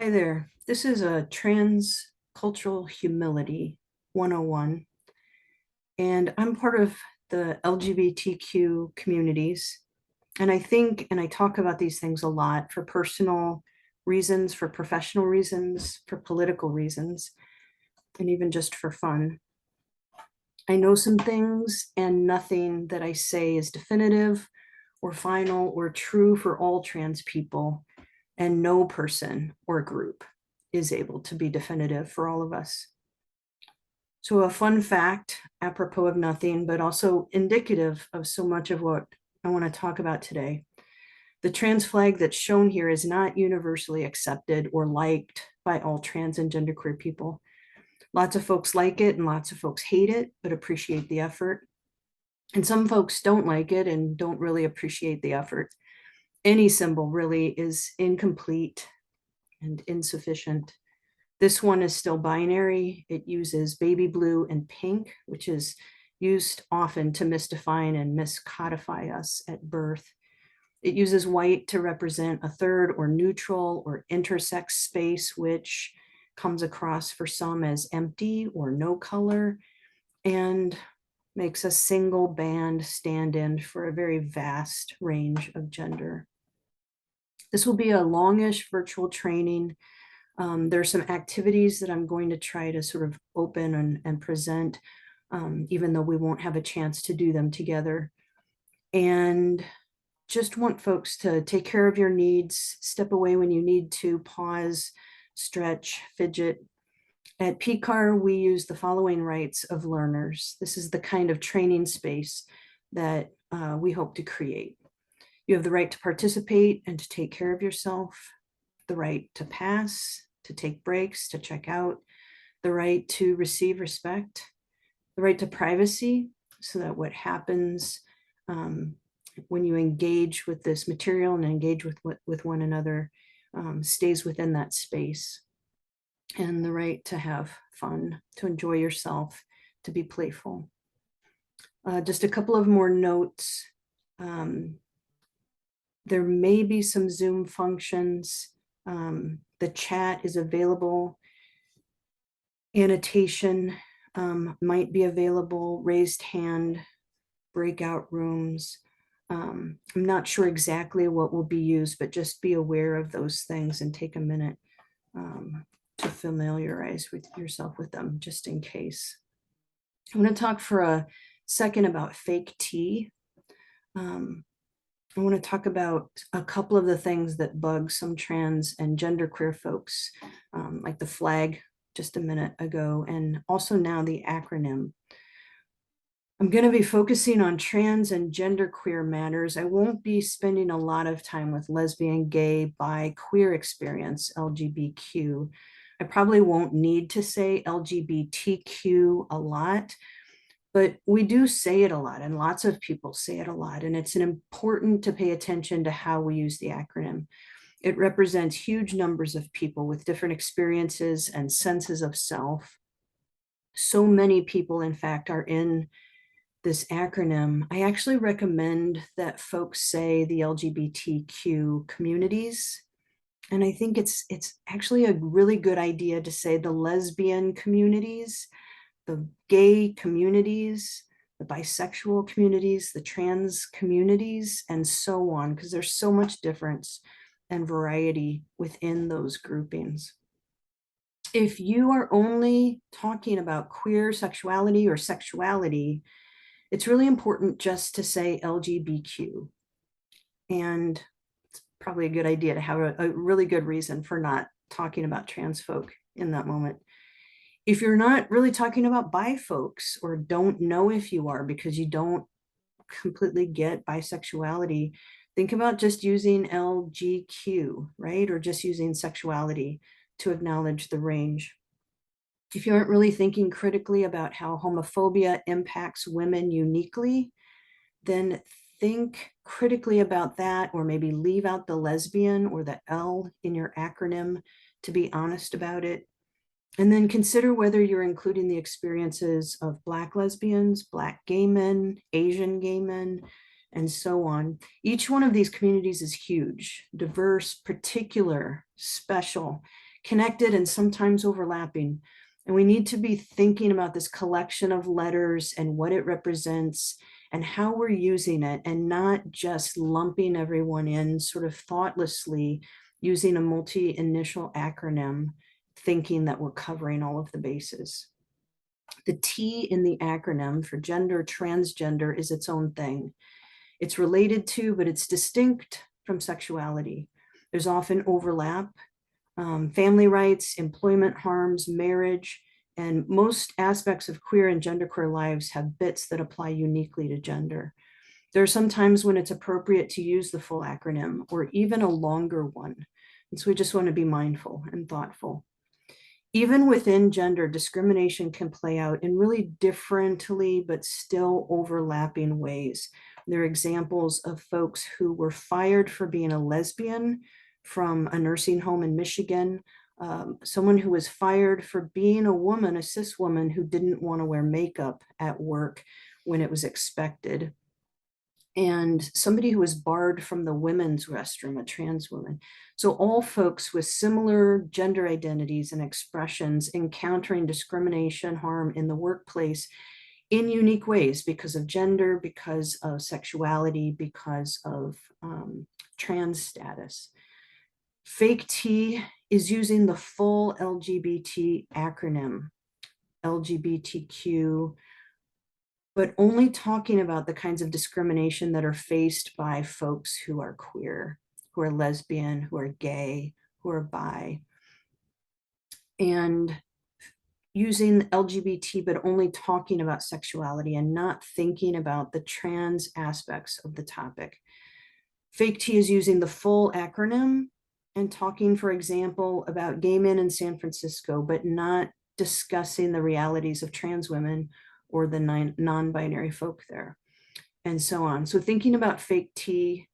Hi there. This is a Transcultural Humility 101, and I'm part of the LGBTQ communities. And I think, and I talk about these things a lot for personal reasons, for professional reasons, for political reasons, and even just for fun. I know some things, and nothing that I say is definitive or final or true for all trans people, and no person or group is able to be definitive for all of us. So a fun fact, apropos of nothing, but also indicative of so much of what I want to talk about today. The trans flag that's shown here is not universally accepted or liked by all trans and genderqueer people. Lots of folks like it and lots of folks hate it, but appreciate the effort. And some folks don't like it and don't really appreciate the effort. Any symbol really is incomplete and insufficient. This one is still binary. It uses baby blue and pink, which is used often to misdefine and miscodify us at birth. It uses white to represent a third or neutral or intersex space, which comes across for some as empty or no color, and makes a single band stand in for a very vast range of gender. This will be a longish virtual training. There are some activities that I'm going to try to sort of open and present, even though we won't have a chance to do them together. And just want folks to take care of your needs, step away when you need to, pause, stretch, fidget. At PCAR, we use the following rights of learners. This is the kind of training space that we hope to create. You have the right to participate and to take care of yourself, the right to pass, to take breaks, to check out, the right to receive respect, the right to privacy, so that what happens when you engage with this material and engage with one another stays within that space, and the right to have fun, to enjoy yourself, to be playful. Just a couple of more notes. There may be some Zoom functions. The chat is available. Annotation might be available, raised hand, breakout rooms. I'm not sure exactly what will be used, but just be aware of those things and take a minute to familiarize with yourself with them, just in case. I'm going to talk for a second about fake tea. I want to talk about a couple of the things that bug some trans and genderqueer folks, like the flag just a minute ago, and also now the acronym. I'm going to be focusing on trans and genderqueer matters. I won't be spending a lot of time with lesbian, gay, bi, queer experience, LGBTQ. I probably won't need to say LGBTQ a lot, but we do say it a lot, and lots of people say it a lot, and it's important to pay attention to how we use the acronym. It represents huge numbers of people with different experiences and senses of self. So many people, in fact, are in this acronym. I actually recommend that folks say the LGBTQ communities. And I think it's actually a really good idea to say the lesbian communities, the gay communities, the bisexual communities, the trans communities, and so on, because there's so much difference and variety within those groupings. If you are only talking about queer sexuality or sexuality, it's really important just to say LGBTQ. And it's probably a good idea to have a really good reason for not talking about trans folk in that moment. If you're not really talking about bi folks, or don't know if you are because you don't completely get bisexuality, think about just using LGQ, right? Or just using sexuality to acknowledge the range. If you aren't really thinking critically about how homophobia impacts women uniquely, then think critically about that, or maybe leave out the lesbian or the L in your acronym to be honest about it. And then consider whether you're including the experiences of Black lesbians, Black gay men, Asian gay men, and so on. Each one of these communities is huge, diverse, particular, special, connected and sometimes overlapping. And we need to be thinking about this collection of letters and what it represents and how we're using it, and not just lumping everyone in sort of thoughtlessly using a multi-initial acronym, thinking that we're covering all of the bases. The T in the acronym for gender, transgender, is its own thing. It's related to, but it's distinct from sexuality. There's often overlap. Family rights, employment harms, marriage, and most aspects of queer and genderqueer lives have bits that apply uniquely to gender. There are some times when it's appropriate to use the full acronym or even a longer one. And so we just want to be mindful and thoughtful. Even within gender, discrimination can play out in really differently but still overlapping ways. There are examples of folks who were fired for being a lesbian from a nursing home in Michigan, someone who was fired for being a woman, a cis woman who didn't want to wear makeup at work when it was expected, and somebody who was barred from the women's restroom, a trans woman. So all folks with similar gender identities and expressions encountering discrimination, harm in the workplace in unique ways because of gender, because of sexuality, because of trans status. Fake T is using the full LGBT acronym, LGBTQ, but only talking about the kinds of discrimination that are faced by folks who are queer, who are lesbian, who are gay, who are bi. And using LGBT, but only talking about sexuality and not thinking about the trans aspects of the topic. Fake T is using the full acronym and talking, for example, about gay men in San Francisco, but not discussing the realities of trans women or the non-binary folk there, and so on. So thinking about fake T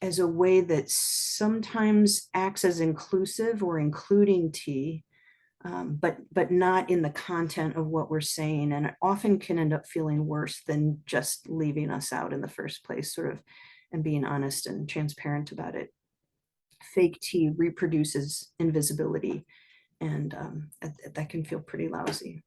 as a way that sometimes acts as inclusive or including T, but not in the content of what we're saying. And it often can end up feeling worse than just leaving us out in the first place, sort of, and being honest and transparent about it. Fake T reproduces invisibility, and that can feel pretty lousy.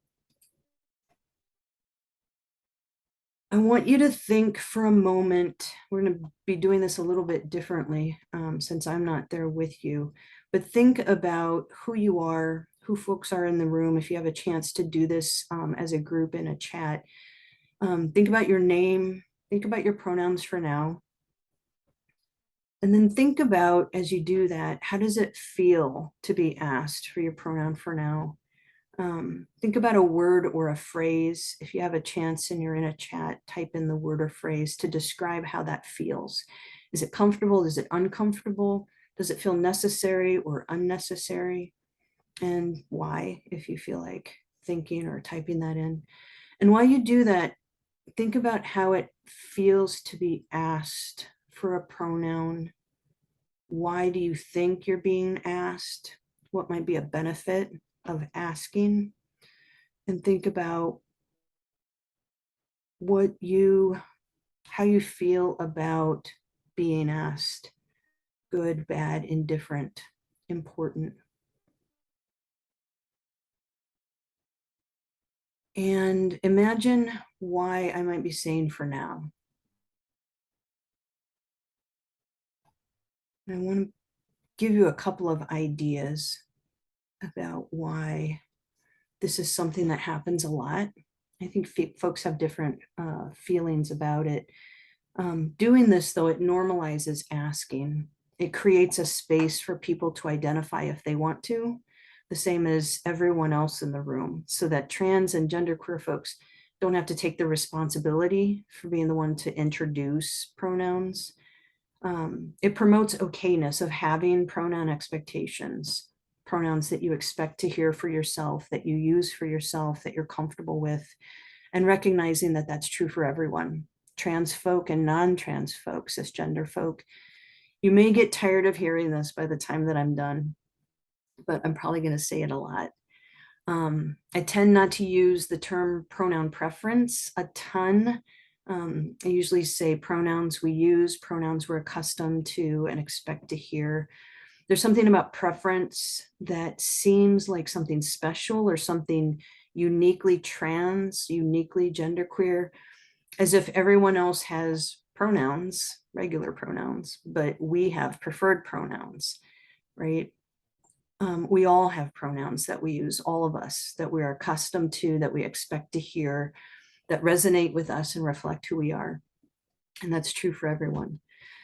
I want you to think for a moment. We're going to be doing this a little bit differently since I'm not there with you, but think about who you are, who folks are in the room. If you have a chance to do this as a group in a chat, think about your name, think about your pronouns for now. And then think about, as you do that, how does it feel to be asked for your pronoun for now? Think about a word or a phrase. If you have a chance and you're in a chat, type in the word or phrase to describe how that feels. Is it comfortable? Is it uncomfortable? Does it feel necessary or unnecessary? And why, if you feel like thinking or typing that in. And while you do that, think about how it feels to be asked for a pronoun. Why do you think you're being asked? What might be a benefit of asking? And think about how you feel about being asked. Good, bad, indifferent, important. And imagine why I might be saying for now. I want to give you a couple of ideas about why this is something that happens a lot. I think folks have different feelings about it. Doing this, though, it normalizes asking. It creates a space for people to identify if they want to, the same as everyone else in the room, so that trans and genderqueer folks don't have to take the responsibility for being the one to introduce pronouns. It promotes okayness of having pronoun expectations, pronouns that you expect to hear for yourself, that you use for yourself, that you're comfortable with, and recognizing that that's true for everyone, trans folk and non-trans folk, cisgender folk. You may get tired of hearing this by the time that I'm done, but I'm probably going to say it a lot. I tend not to use the term pronoun preference a ton. I usually say pronouns we use, pronouns we're accustomed to and expect to hear. There's something about preference that seems like something special or something uniquely trans, uniquely genderqueer, as if everyone else has pronouns, regular pronouns, but we have preferred pronouns, right? We all have pronouns that we use, all of us, that we are accustomed to, that we expect to hear, that resonate with us and reflect who we are. And that's true for everyone.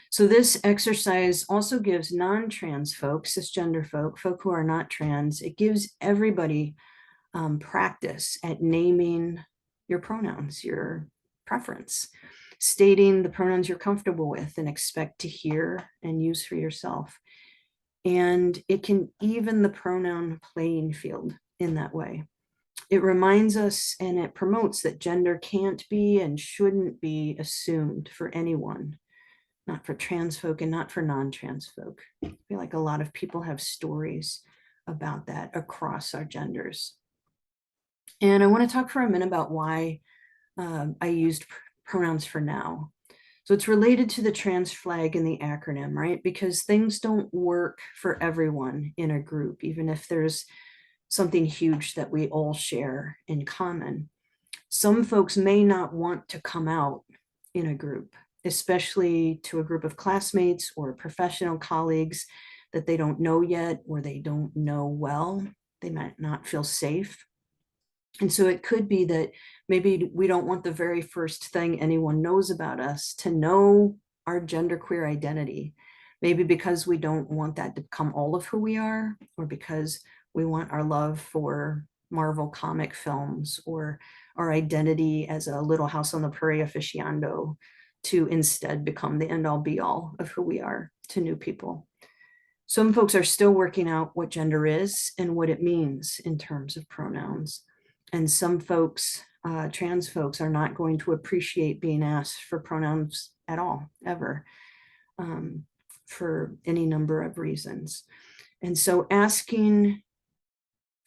So this exercise also gives non-trans folks, cisgender folk who are not trans, it gives everybody practice at naming your pronouns, your preference, stating the pronouns you're comfortable with and expect to hear and use for yourself. And it can even the pronoun playing field in that way. It reminds us and it promotes that gender can't be and shouldn't be assumed for anyone, not for trans folk and not for non-trans folk. I feel like a lot of people have stories about that across our genders. And I want to talk for a minute about why I used pronouns for now. So it's related to the trans flag in the acronym, right? Because things don't work for everyone in a group, even if there's something huge that we all share in common. Some folks may not want to come out in a group, especially to a group of classmates or professional colleagues that they don't know yet or they don't know well. They might not feel safe. And so it could be that maybe we don't want the very first thing anyone knows about us to know our genderqueer identity. Maybe because we don't want that to become all of who we are, or because we want our love for Marvel comic films or our identity as a Little House on the Prairie aficionado to instead become the end all be all of who we are to new people. Some folks are still working out what gender is and what it means in terms of pronouns. And some folks, trans folks, are not going to appreciate being asked for pronouns at all, ever, for any number of reasons. And so asking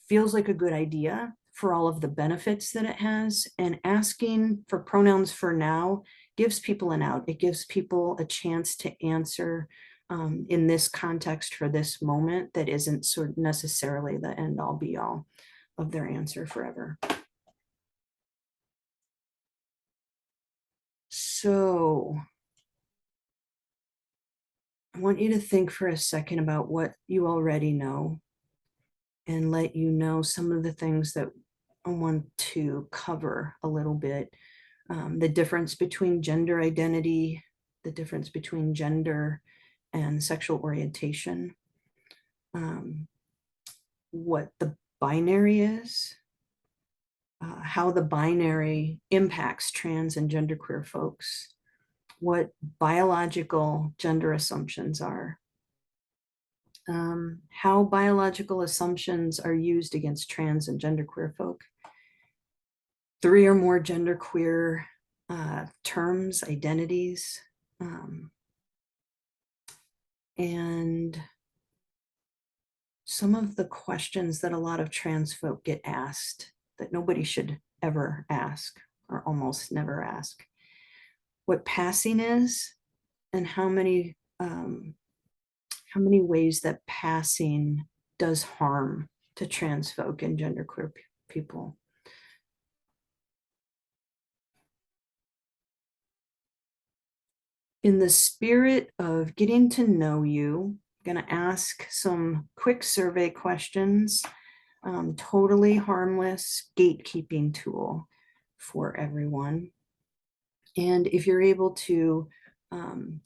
feels like a good idea for all of the benefits that it has. And asking for pronouns for now gives people an out. It gives people a chance to answer in this context for this moment that isn't sort of necessarily the end all be all of their answer forever. So I want you to think for a second about what you already know and let you know some of the things that I want to cover a little bit. The difference between gender identity, the difference between gender and sexual orientation, what the binary is, how the binary impacts trans and genderqueer folks, what biological gender assumptions are, how biological assumptions are used against trans and genderqueer folk, 3 or more genderqueer terms, identities, and some of the questions that a lot of trans folk get asked that nobody should ever ask or almost never ask. What passing is and how many ways that passing does harm to trans folk and genderqueer people. In the spirit of getting to know you, I'm going to ask some quick survey questions, totally harmless gatekeeping tool for everyone. And if you're able to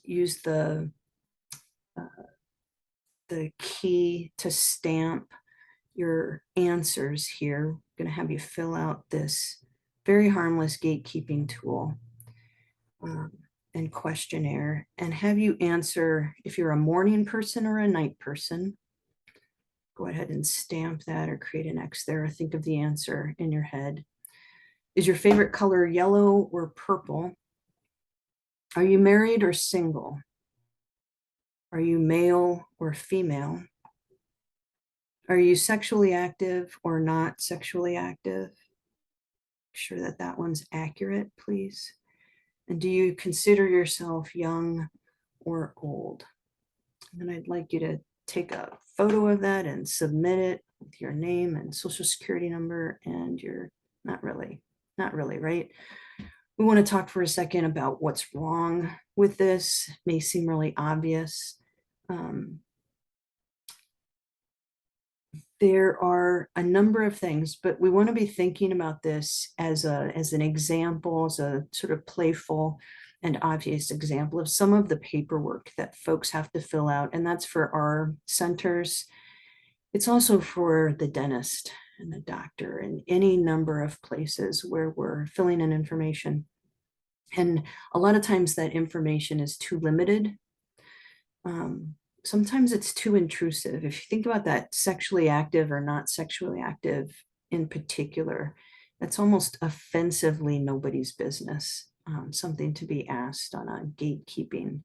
use the key to stamp your answers here, I'm going to have you fill out this very harmless gatekeeping tool and questionnaire and have you answer if you're a morning person or a night person. Go ahead and stamp that or create an X there or think of the answer in your head. Is your favorite color yellow or purple? Are you married or single? Are you male or female? Are you sexually active or not sexually active? Make sure that that one's accurate, please. And do you consider yourself young or old? And then I'd like you to take a photo of that and submit it with your name and social security number, and you're not really, right? We want to talk for a second about what's wrong with this. It may seem really obvious. There are a number of things, but we want to be thinking about this as an example, as a sort of playful and obvious example of some of the paperwork that folks have to fill out. And that's for our centers. It's also for the dentist and the doctor and any number of places where we're filling in information. And a lot of times that information is too limited. Sometimes it's too intrusive. If you think about that sexually active or not sexually active in particular, that's almost offensively nobody's business, something to be asked on a gatekeeping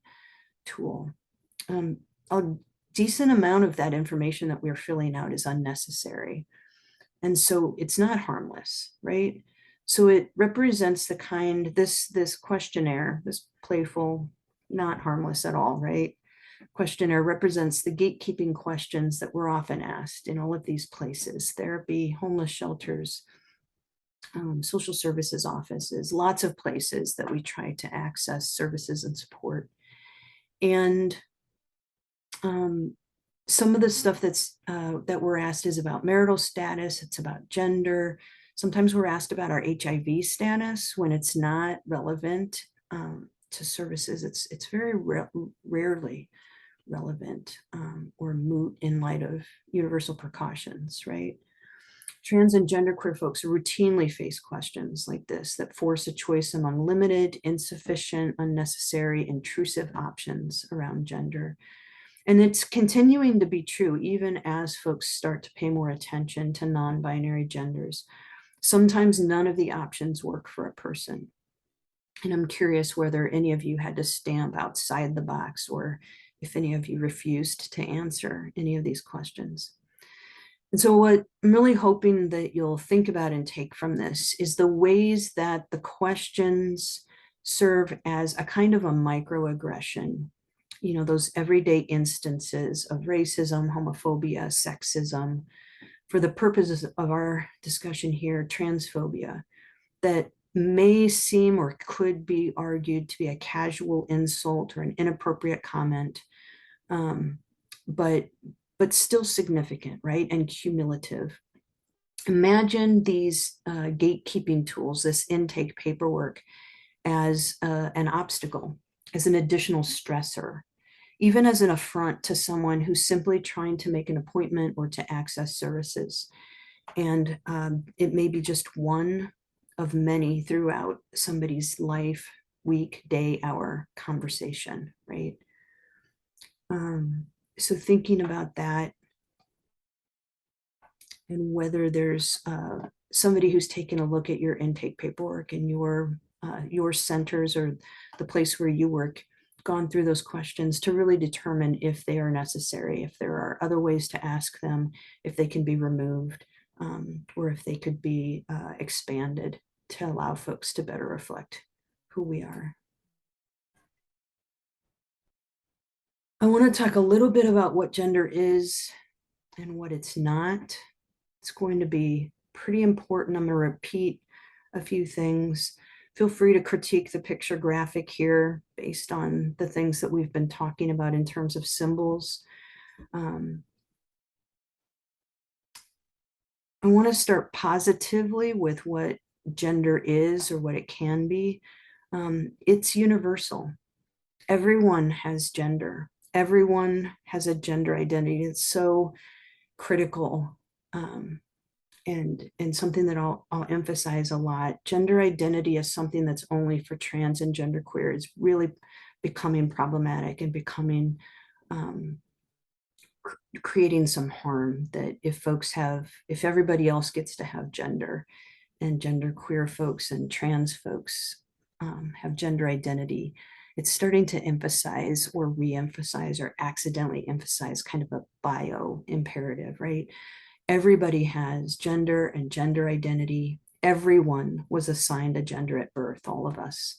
tool. A decent amount of that information that we're filling out is unnecessary. And so it's not harmless, right? So it represents the kind, this questionnaire, this playful, not harmless at all, right? Questionnaire represents the gatekeeping questions that we're often asked in all of these places: therapy, homeless shelters, social services offices, lots of places that we try to access services and support. And some of the stuff that we're asked is about marital status, it's about gender. Sometimes we're asked about our HIV status when it's not relevant to services. It's very rarely relevant or moot in light of universal precautions, right? Trans and genderqueer folks routinely face questions like this that force a choice among limited, insufficient, unnecessary, intrusive options around gender. And it's continuing to be true even as folks start to pay more attention to non-binary genders. Sometimes none of the options work for a person. And I'm curious whether any of you had to stamp outside the box or if any of you refused to answer any of these questions. And so what I'm really hoping that you'll think about and take from this is the ways that the questions serve as a kind of a microaggression. You know, those everyday instances of racism, homophobia, sexism, for the purposes of our discussion here, transphobia, that may seem or could be argued to be a casual insult or an inappropriate comment, but still significant, right? And cumulative. Imagine these gatekeeping tools, this intake paperwork, as an obstacle, as an additional stressor, even as an affront to someone who's simply trying to make an appointment or to access services. And it may be just one of many throughout somebody's life, week, day, hour conversation, right? So thinking about that and whether there's somebody who's taken a look at your intake paperwork and your centers or the place where you work, gone through those questions to really determine if they are necessary, if there are other ways to ask them, if they can be removed, or if they could be expanded to allow folks to better reflect who we are. I want to talk a little bit about what gender is and what it's not. It's going to be pretty important. I'm going to repeat a few things. Feel free to critique the picture graphic here based on the things that we've been talking about in terms of symbols. I want to start positively with what gender is or what it can be. It's universal. Everyone has gender. Everyone has a gender identity. It's so critical and something that I'll emphasize a lot. Gender identity is something that's only for trans and genderqueer. It's really becoming problematic and becoming creating some harm, that if everybody else gets to have gender and genderqueer folks and trans folks have gender identity, it's starting to emphasize or re-emphasize or accidentally emphasize kind of a bio imperative, right? Everybody has gender and gender identity. Everyone was assigned a gender at birth, all of us.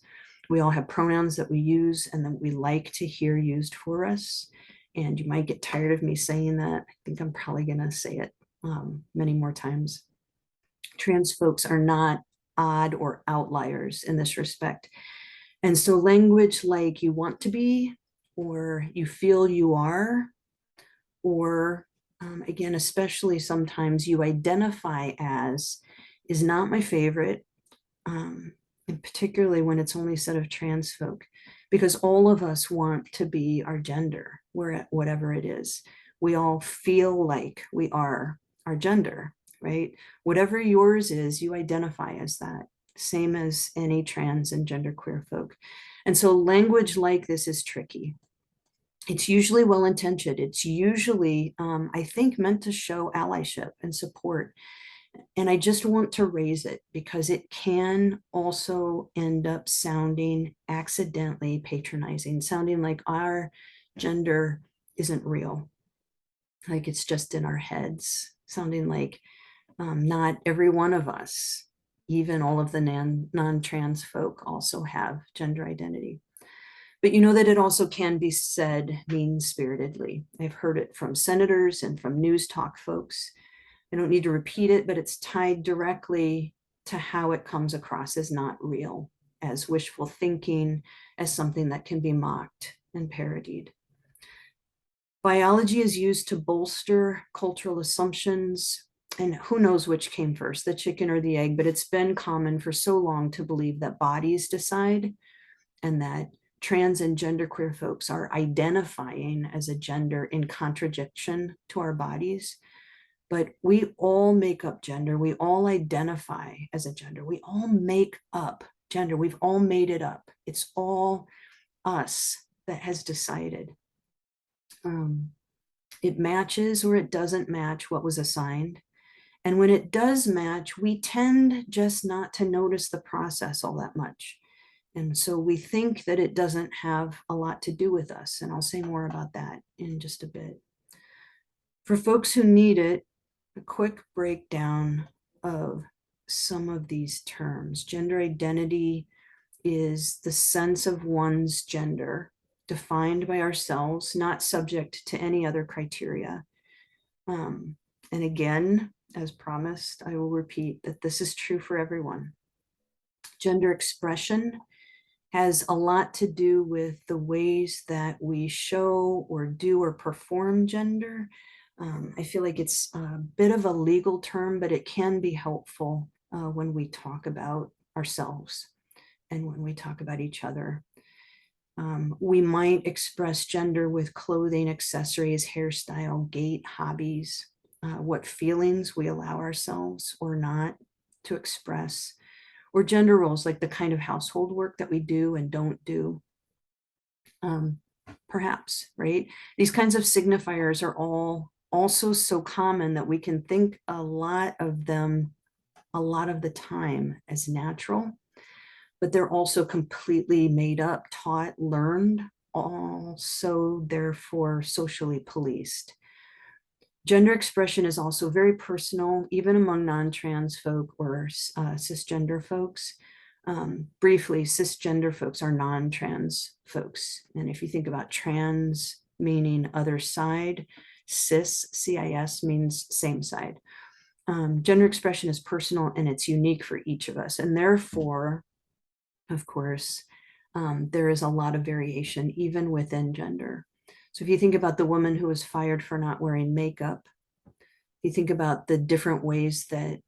We all have pronouns that we use and that we like to hear used for us. And you might get tired of me saying that. I think I'm probably going to say it many more times. Trans folks are not odd or outliers in this respect. And so language like you want to be, or you feel you are, or again, especially sometimes you identify as, is not my favorite, and particularly when it's only said of trans folk, because all of us want to be our gender, whatever it is. We all feel like we are our gender, right? Whatever yours is, you identify as that, same as any trans and genderqueer folk. And so language like this is tricky. It's usually well-intentioned. It's usually, I think, meant to show allyship and support. And I just want to raise it because it can also end up sounding accidentally patronizing, sounding like our gender isn't real, like it's just in our heads, sounding like not every one of us, even all of the non-trans folk, also have gender identity. But you know that it also can be said mean-spiritedly. I've heard it from senators and from news talk folks. I don't need to repeat it, but it's tied directly to how it comes across as not real, as wishful thinking, as something that can be mocked and parodied. Biology is used to bolster cultural assumptions, and who knows which came first, the chicken or the egg, but it's been common for so long to believe that bodies decide and that trans and genderqueer folks are identifying as a gender in contradiction to our bodies. But we all make up gender. We all identify as a gender. We all make up gender. We've all made it up. It's all us that has decided. It matches or it doesn't match what was assigned. And when it does match, we tend just not to notice the process all that much. And so we think that it doesn't have a lot to do with us. And I'll say more about that in just a bit. For folks who need it, a quick breakdown of some of these terms. Gender identity is the sense of one's gender defined by ourselves, not subject to any other criteria. And again, as promised, I will repeat that this is true for everyone. Gender expression has a lot to do with the ways that we show or do or perform gender. I feel like it's a bit of a legal term, but it can be helpful when we talk about ourselves and when we talk about each other. We might express gender with clothing, accessories, hairstyle, gait, hobbies, what feelings we allow ourselves or not to express, or gender roles like the kind of household work that we do and don't do. Perhaps, right? These kinds of signifiers are all also so common that we can think a lot of them a lot of the time as natural, but they're also completely made up, taught, learned, also therefore socially policed. Gender expression is also very personal, even among non-trans folk or cisgender folks. Briefly, cisgender folks are non-trans folks. And if you think about trans meaning other side, cis, CIS means same side. Gender expression is personal and it's unique for each of us. And therefore, of course, there is a lot of variation even within gender. So if you think about the woman who was fired for not wearing makeup, you think about the different ways that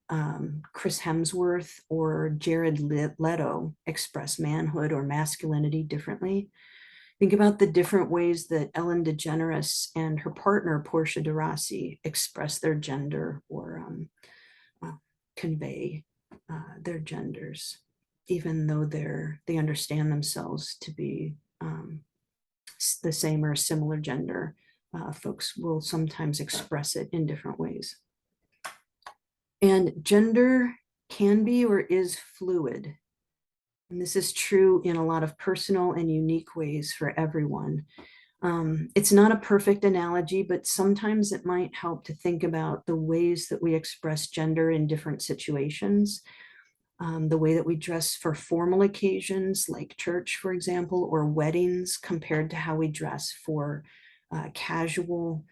Chris Hemsworth or Jared Leto express manhood or masculinity differently. Think about the different ways that Ellen DeGeneres and her partner, Portia de Rossi, express their gender or convey their genders, even though they understand themselves to be the same or a similar gender. Folks will sometimes express it in different ways. And gender can be or is fluid. And this is true in a lot of personal and unique ways for everyone. It's not a perfect analogy, but sometimes it might help to think about the ways that we express gender in different situations. The way that we dress for formal occasions like church, for example, or weddings compared to how we dress for casual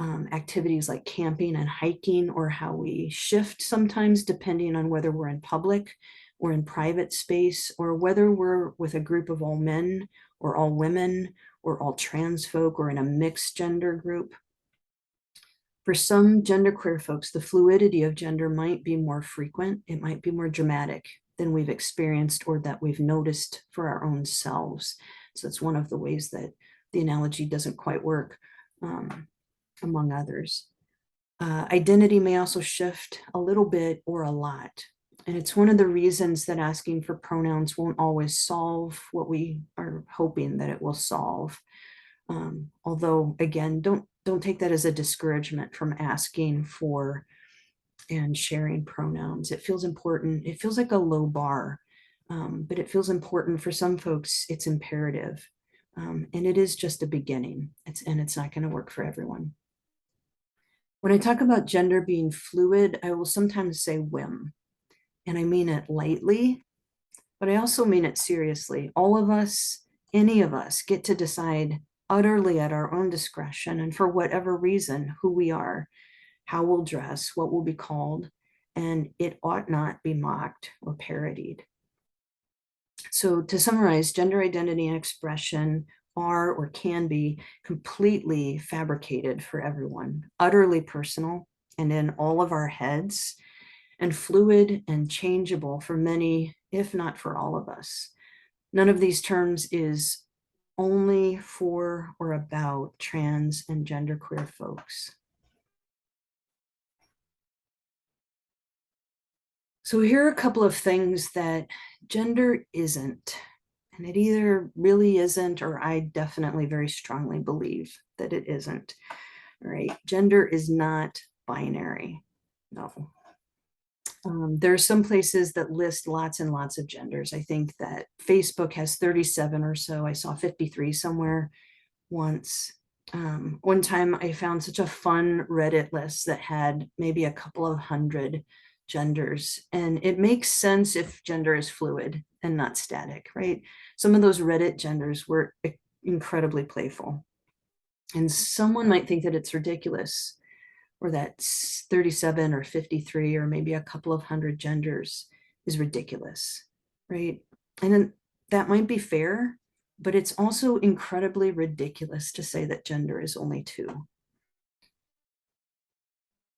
activities like camping and hiking, or how we shift sometimes depending on whether we're in public or in private space, or whether we're with a group of all men or all women or all trans folk or in a mixed gender group. For some genderqueer folks, the fluidity of gender might be more frequent. It might be more dramatic than we've experienced or that we've noticed for our own selves. So it's one of the ways that the analogy doesn't quite work, among others. Identity may also shift a little bit or a lot. And it's one of the reasons that asking for pronouns won't always solve what we are hoping that it will solve. Although, again, don't take that as a discouragement from asking for and sharing pronouns. It feels important. It feels like a low bar, but it feels important for some folks. It's imperative, and it is just a beginning. It's not going to work for everyone. When I talk about gender being fluid, I will sometimes say whim, and I mean it lightly, but I also mean it seriously. All of us, any of us, get to decide utterly at our own discretion and for whatever reason who we are, how we'll dress, what we'll be called, and it ought not be mocked or parodied. So to summarize, gender identity and expression are or can be completely fabricated for everyone, utterly personal and in all of our heads, and fluid and changeable for many, if not for all of us. None of these terms is only for or about trans and genderqueer folks. So here are a couple of things that gender isn't, and it either really isn't, or I definitely very strongly believe that it isn't. All right, gender is not binary. No. There are some places that list lots and lots of genders. I think that Facebook has 37 or so. I saw 53 somewhere once. One time I found such a fun Reddit list that had maybe a couple of hundred genders. And it makes sense if gender is fluid and not static, right? Some of those Reddit genders were incredibly playful. And someone might think that it's ridiculous, or that 37 or 53 or maybe a couple of hundred genders is ridiculous, right? And then that might be fair, but it's also incredibly ridiculous to say that gender is only two.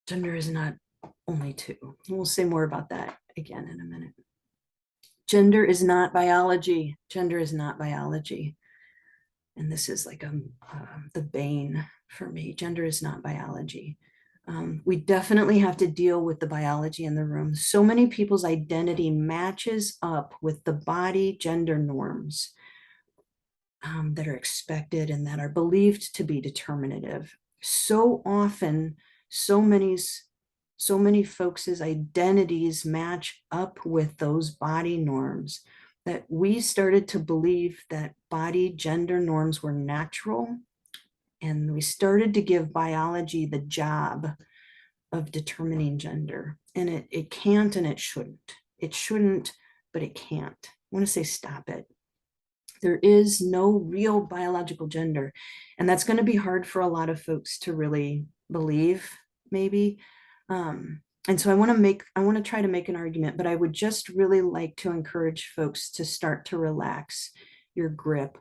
Gender is not only two. We'll say more about that again in a minute. Gender is not biology. Gender is not biology. And this is like the bane for me. Gender is not biology. We definitely have to deal with the biology in the room. So many people's identity matches up with the body gender norms that are expected and that are believed to be determinative. So often, so many folks' identities match up with those body norms that we started to believe that body gender norms were natural, and we started to give biology the job of determining gender. And it can't and it shouldn't. It shouldn't, but it can't. I want to say stop it. There is no real biological gender. And that's going to be hard for a lot of folks to really believe, maybe. And so I want to try to make an argument, but I would just really like to encourage folks to start to relax your grip.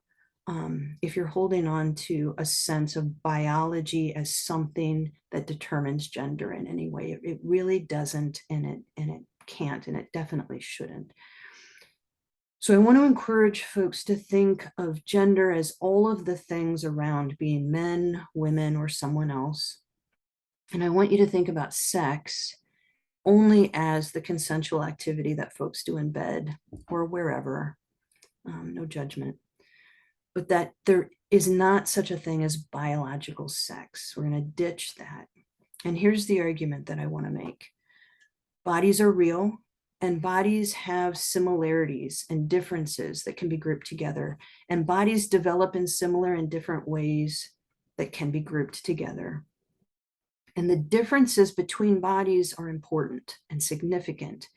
If you're holding on to a sense of biology as something that determines gender in any way, it really doesn't, and it can't, and it definitely shouldn't. So I want to encourage folks to think of gender as all of the things around being men, women, or someone else. And I want you to think about sex only as the consensual activity that folks do in bed or wherever. No judgment. But that there is not such a thing as biological sex. We're going to ditch that. And here's the argument that I want to make. Bodies are real, and bodies have similarities and differences that can be grouped together. And bodies develop in similar and different ways that can be grouped together. And the differences between bodies are important and significant,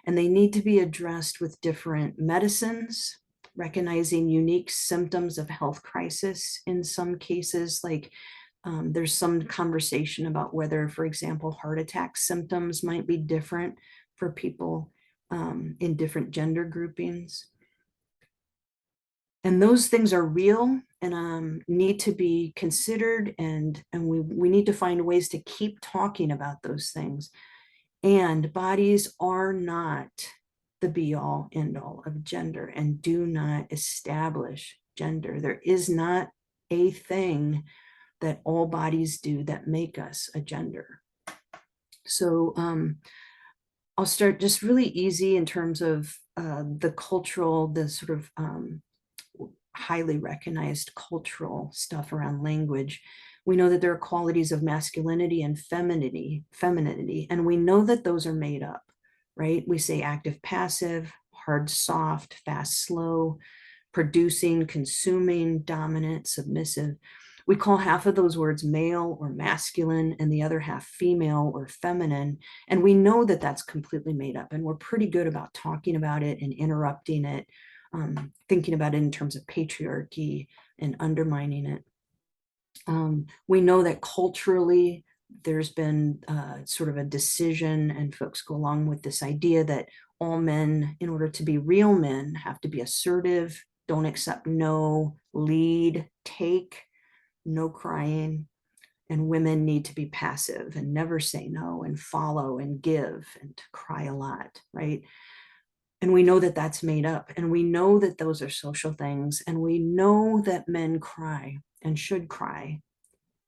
and they need to be addressed with different medicines recognizing unique symptoms of health crisis in some cases, like there's some conversation about whether, for example, heart attack symptoms might be different for people in different gender groupings. And those things are real and need to be considered, and we need to find ways to keep talking about those things. And bodies are not the be all end all of gender and do not establish gender. There is not a thing that all bodies do that make us a gender. So I'll start just really easy in terms of the cultural, the sort of highly recognized cultural stuff around language. We know that there are qualities of masculinity and femininity, and we know that those are made up, right? We say active, passive, hard, soft, fast, slow, producing, consuming, dominant, submissive. We call half of those words male or masculine and the other half female or feminine. And we know that that's completely made up, and we're pretty good about talking about it and interrupting it, thinking about it in terms of patriarchy and undermining it. We know that culturally there's been sort of a decision, and folks go along with this idea that all men, in order to be real men, have to be assertive, don't accept no, lead, take, no crying, and women need to be passive and never say no and follow and give and to cry a lot, right? And we know that that's made up, and we know that those are social things, and we know that men cry and should cry,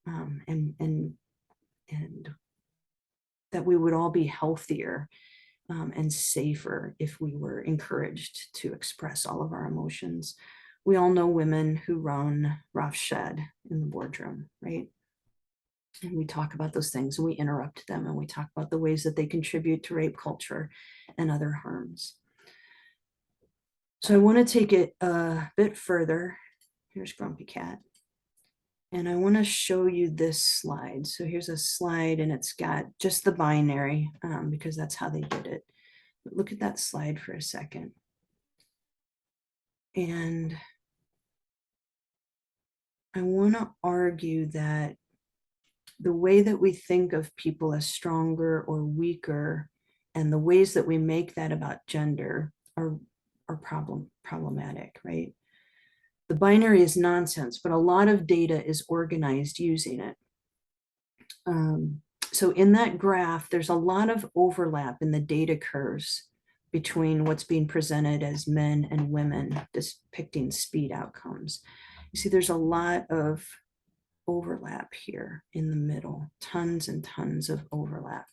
and that we would all be healthier and safer if we were encouraged to express all of our emotions. We all know women who run roughshed in the boardroom, right? And we talk about those things and we interrupt them, and we talk about the ways that they contribute to rape culture and other harms. So I want to take it a bit further. Here's Grumpy Cat. And I want to show you this slide. So here's a slide, and it's got just the binary because that's how they did it. But look at that slide for a second. And I want to argue that the way that we think of people as stronger or weaker and the ways that we make that about gender are problematic, right? The binary is nonsense, but a lot of data is organized using it. So in that graph, there's a lot of overlap in the data curves between what's being presented as men and women depicting speed outcomes. You see, there's a lot of overlap here in the middle, tons and tons of overlap.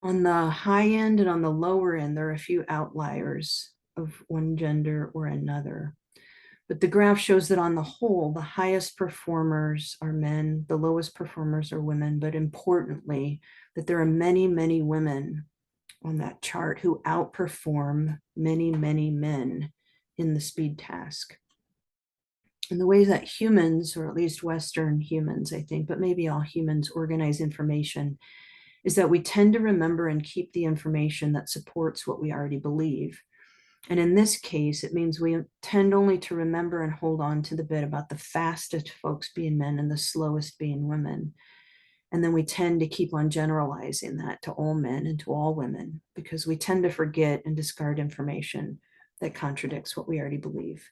On the high end and on the lower end, there are a few outliers of one gender or another. But the graph shows that on the whole, the highest performers are men, the lowest performers are women, but importantly, that there are many, many women on that chart who outperform many, many men in the speed task. And the way that humans, or at least Western humans, I think, but maybe all humans, organize information is that we tend to remember and keep the information that supports what we already believe. And in this case, it means we tend only to remember and hold on to the bit about the fastest folks being men and the slowest being women. And then we tend to keep on generalizing that to all men and to all women, because we tend to forget and discard information that contradicts what we already believe.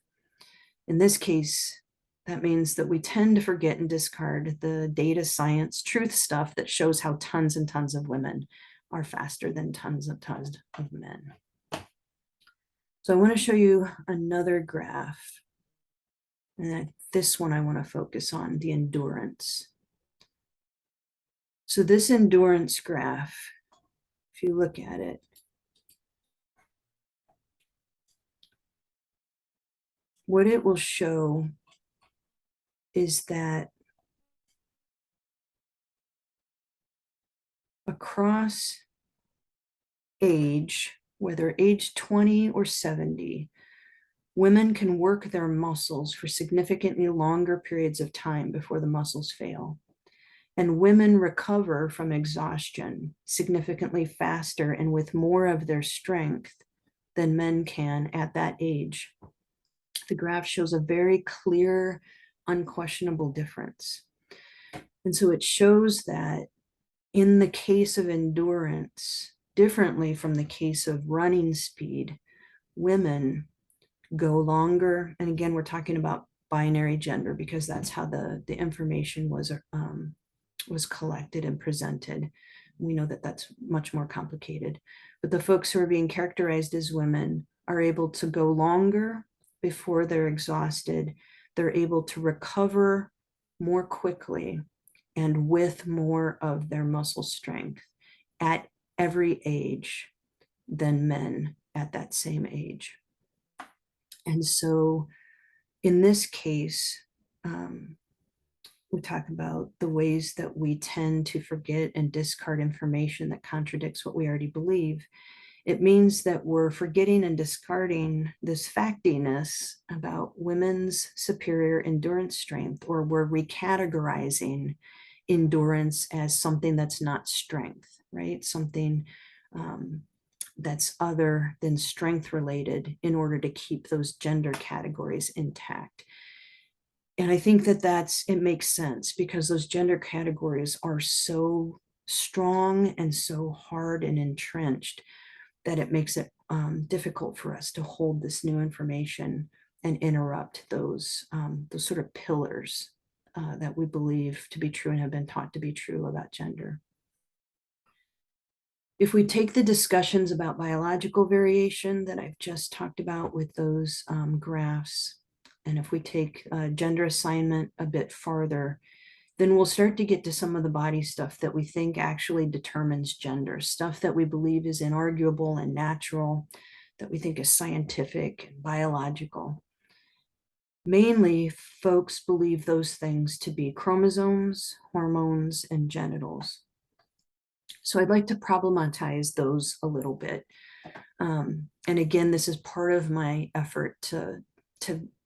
In this case, that means that we tend to forget and discard the data science truth stuff that shows how tons and tons of women are faster than tons of men. So I want to show you another graph. And this one I want to focus on, the endurance. So this endurance graph, if you look at it, what it will show is that across age, whether age 20 or 70, women can work their muscles for significantly longer periods of time before the muscles fail. And women recover from exhaustion significantly faster and with more of their strength than men can at that age. The graph shows a very clear, unquestionable difference. And so it shows that in the case of endurance, differently from the case of running speed, women go longer. And again, we're talking about binary gender because that's how the information was collected and presented. We know that that's much more complicated. But the folks who are being characterized as women are able to go longer before they're exhausted. They're able to recover more quickly and with more of their muscle strength at every age than men at that same age. And so in this case, we talk about the ways that we tend to forget and discard information that contradicts what we already believe. It means that we're forgetting and discarding this factiness about women's superior endurance strength, or we're recategorizing endurance as something that's not strength, right? Something that's other than strength related in order to keep those gender categories intact. And I think that it makes sense because those gender categories are so strong and so hard and entrenched that it makes it difficult for us to hold this new information and interrupt those sort of pillars that we believe to be true and have been taught to be true about gender. If we take the discussions about biological variation that I've just talked about with those graphs, and if we take gender assignment a bit farther, then we'll start to get to some of the body stuff that we think actually determines gender, stuff that we believe is inarguable and natural, that we think is scientific and biological. Mainly, folks believe those things to be chromosomes, hormones, and genitals. So I'd like to problematize those a little bit. And again, this is part of my effort to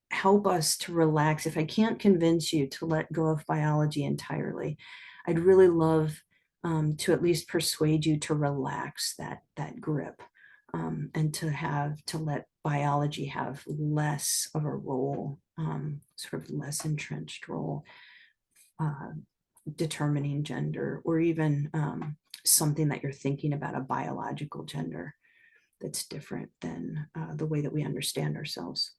help us to relax. If I can't convince you to let go of biology entirely, I'd really love to at least persuade you to relax that grip and to let biology have less of a role, sort of less entrenched role, determining gender, or even something that you're thinking about a biological gender that's different than the way that we understand ourselves.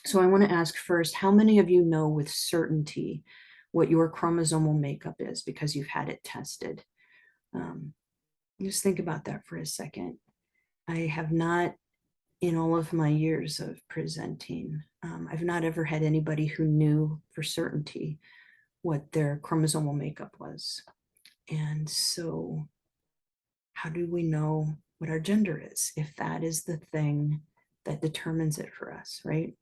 So I want to ask first, how many of you know with certainty what your chromosomal makeup is because you've had it tested? Just think about that for a second. I have not, in all of my years of presenting, I've not ever had anybody who knew for certainty what their chromosomal makeup was. And so how do we know what our gender is if that is the thing that determines it for us, right?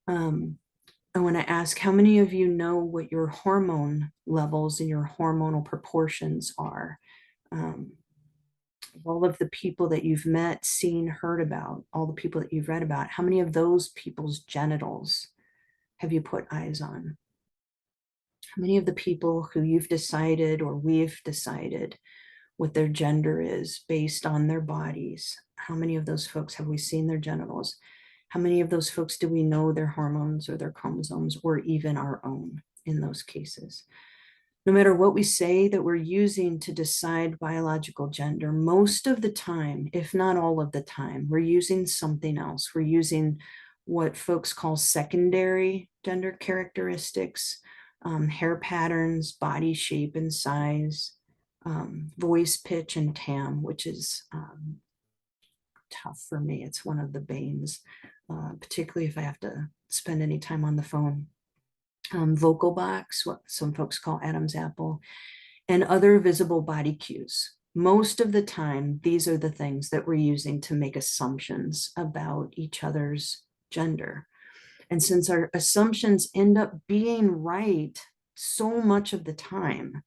I want to ask, how many of you know what your hormone levels and your hormonal proportions are? All of the people that you've met, seen, heard about, all the people that you've read about, how many of those people's genitals have you put eyes on? How many of the people who you've decided or we've decided what their gender is based on their bodies, how many of those folks have we seen their genitals? How many of those folks do we know their hormones or their chromosomes or even our own in those cases? No matter what we say that we're using to decide biological gender, most of the time, if not all of the time, we're using something else. We're using what folks call secondary gender characteristics, hair patterns, body shape and size, voice pitch and tam, which is tough for me. It's one of the banes, particularly if I have to spend any time on the phone. Vocal box, what some folks call Adam's apple, and other visible body cues. Most of the time, these are the things that we're using to make assumptions about each other's gender. And since our assumptions end up being right so much of the time,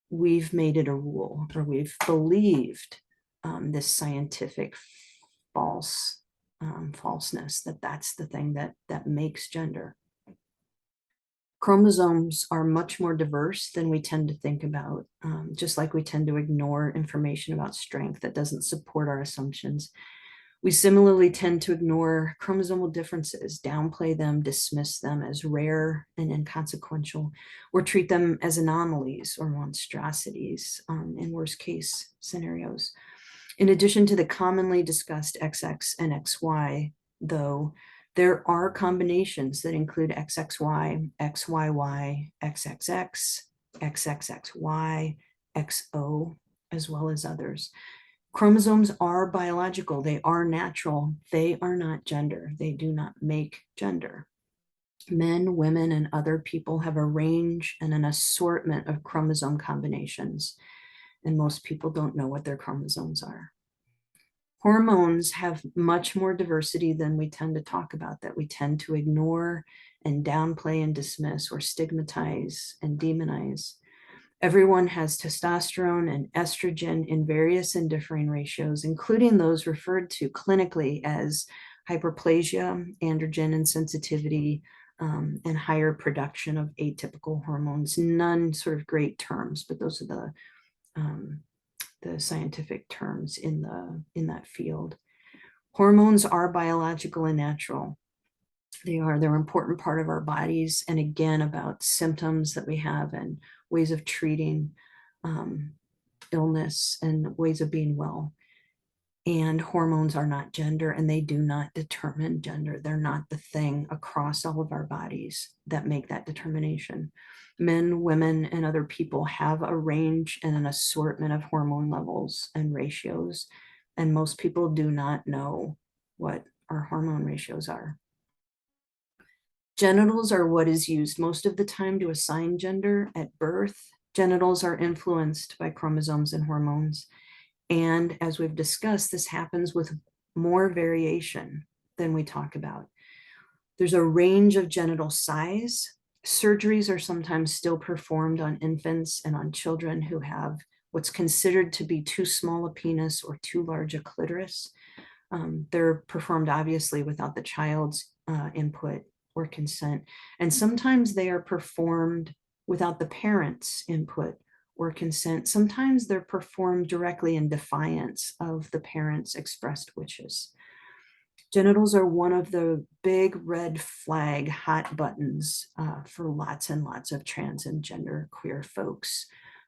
we've made it a rule, or we've believed this scientific falseness that that's the thing that makes gender. Chromosomes are much more diverse than we tend to think about, just like we tend to ignore information about strength that doesn't support our assumptions. We similarly tend to ignore chromosomal differences, downplay them, dismiss them as rare and inconsequential, or treat them as anomalies or monstrosities in worst case scenarios. In addition to the commonly discussed XX and XY, though, there are combinations that include XXY, XYY, XXX, XXXY, XO, as well as others. Chromosomes are biological, they are natural, they are not gender, they do not make gender. Men, women, and other people have a range and an assortment of chromosome combinations, and most people don't know what their chromosomes are. Hormones have much more diversity than we tend to talk about, that we tend to ignore and downplay and dismiss or stigmatize and demonize. Everyone has testosterone and estrogen in various and differing ratios, including those referred to clinically as hyperplasia, androgen insensitivity, and higher production of atypical hormones. None sort of great terms, but those are the scientific terms in that field. Hormones are biological and natural. They're an important part of our bodies, and again, about symptoms that we have and ways of treating illness and ways of being well. And hormones are not gender, and they do not determine gender. They're not the thing across all of our bodies that make that determination. Men, women, and other people have a range and an assortment of hormone levels and ratios, and most people do not know what our hormone ratios are. Genitals are what is used most of the time to assign gender at birth. Genitals are influenced by chromosomes and hormones. And as we've discussed, this happens with more variation than we talk about. There's a range of genital size. Surgeries are sometimes still performed on infants and on children who have what's considered to be too small a penis or too large a clitoris. They're performed obviously without the child's input or consent. And sometimes they are performed without the parents' input or consent. Sometimes they're performed directly in defiance of the parents' expressed wishes. Genitals are one of the big red flag hot buttons for lots and lots of trans and gender queer folks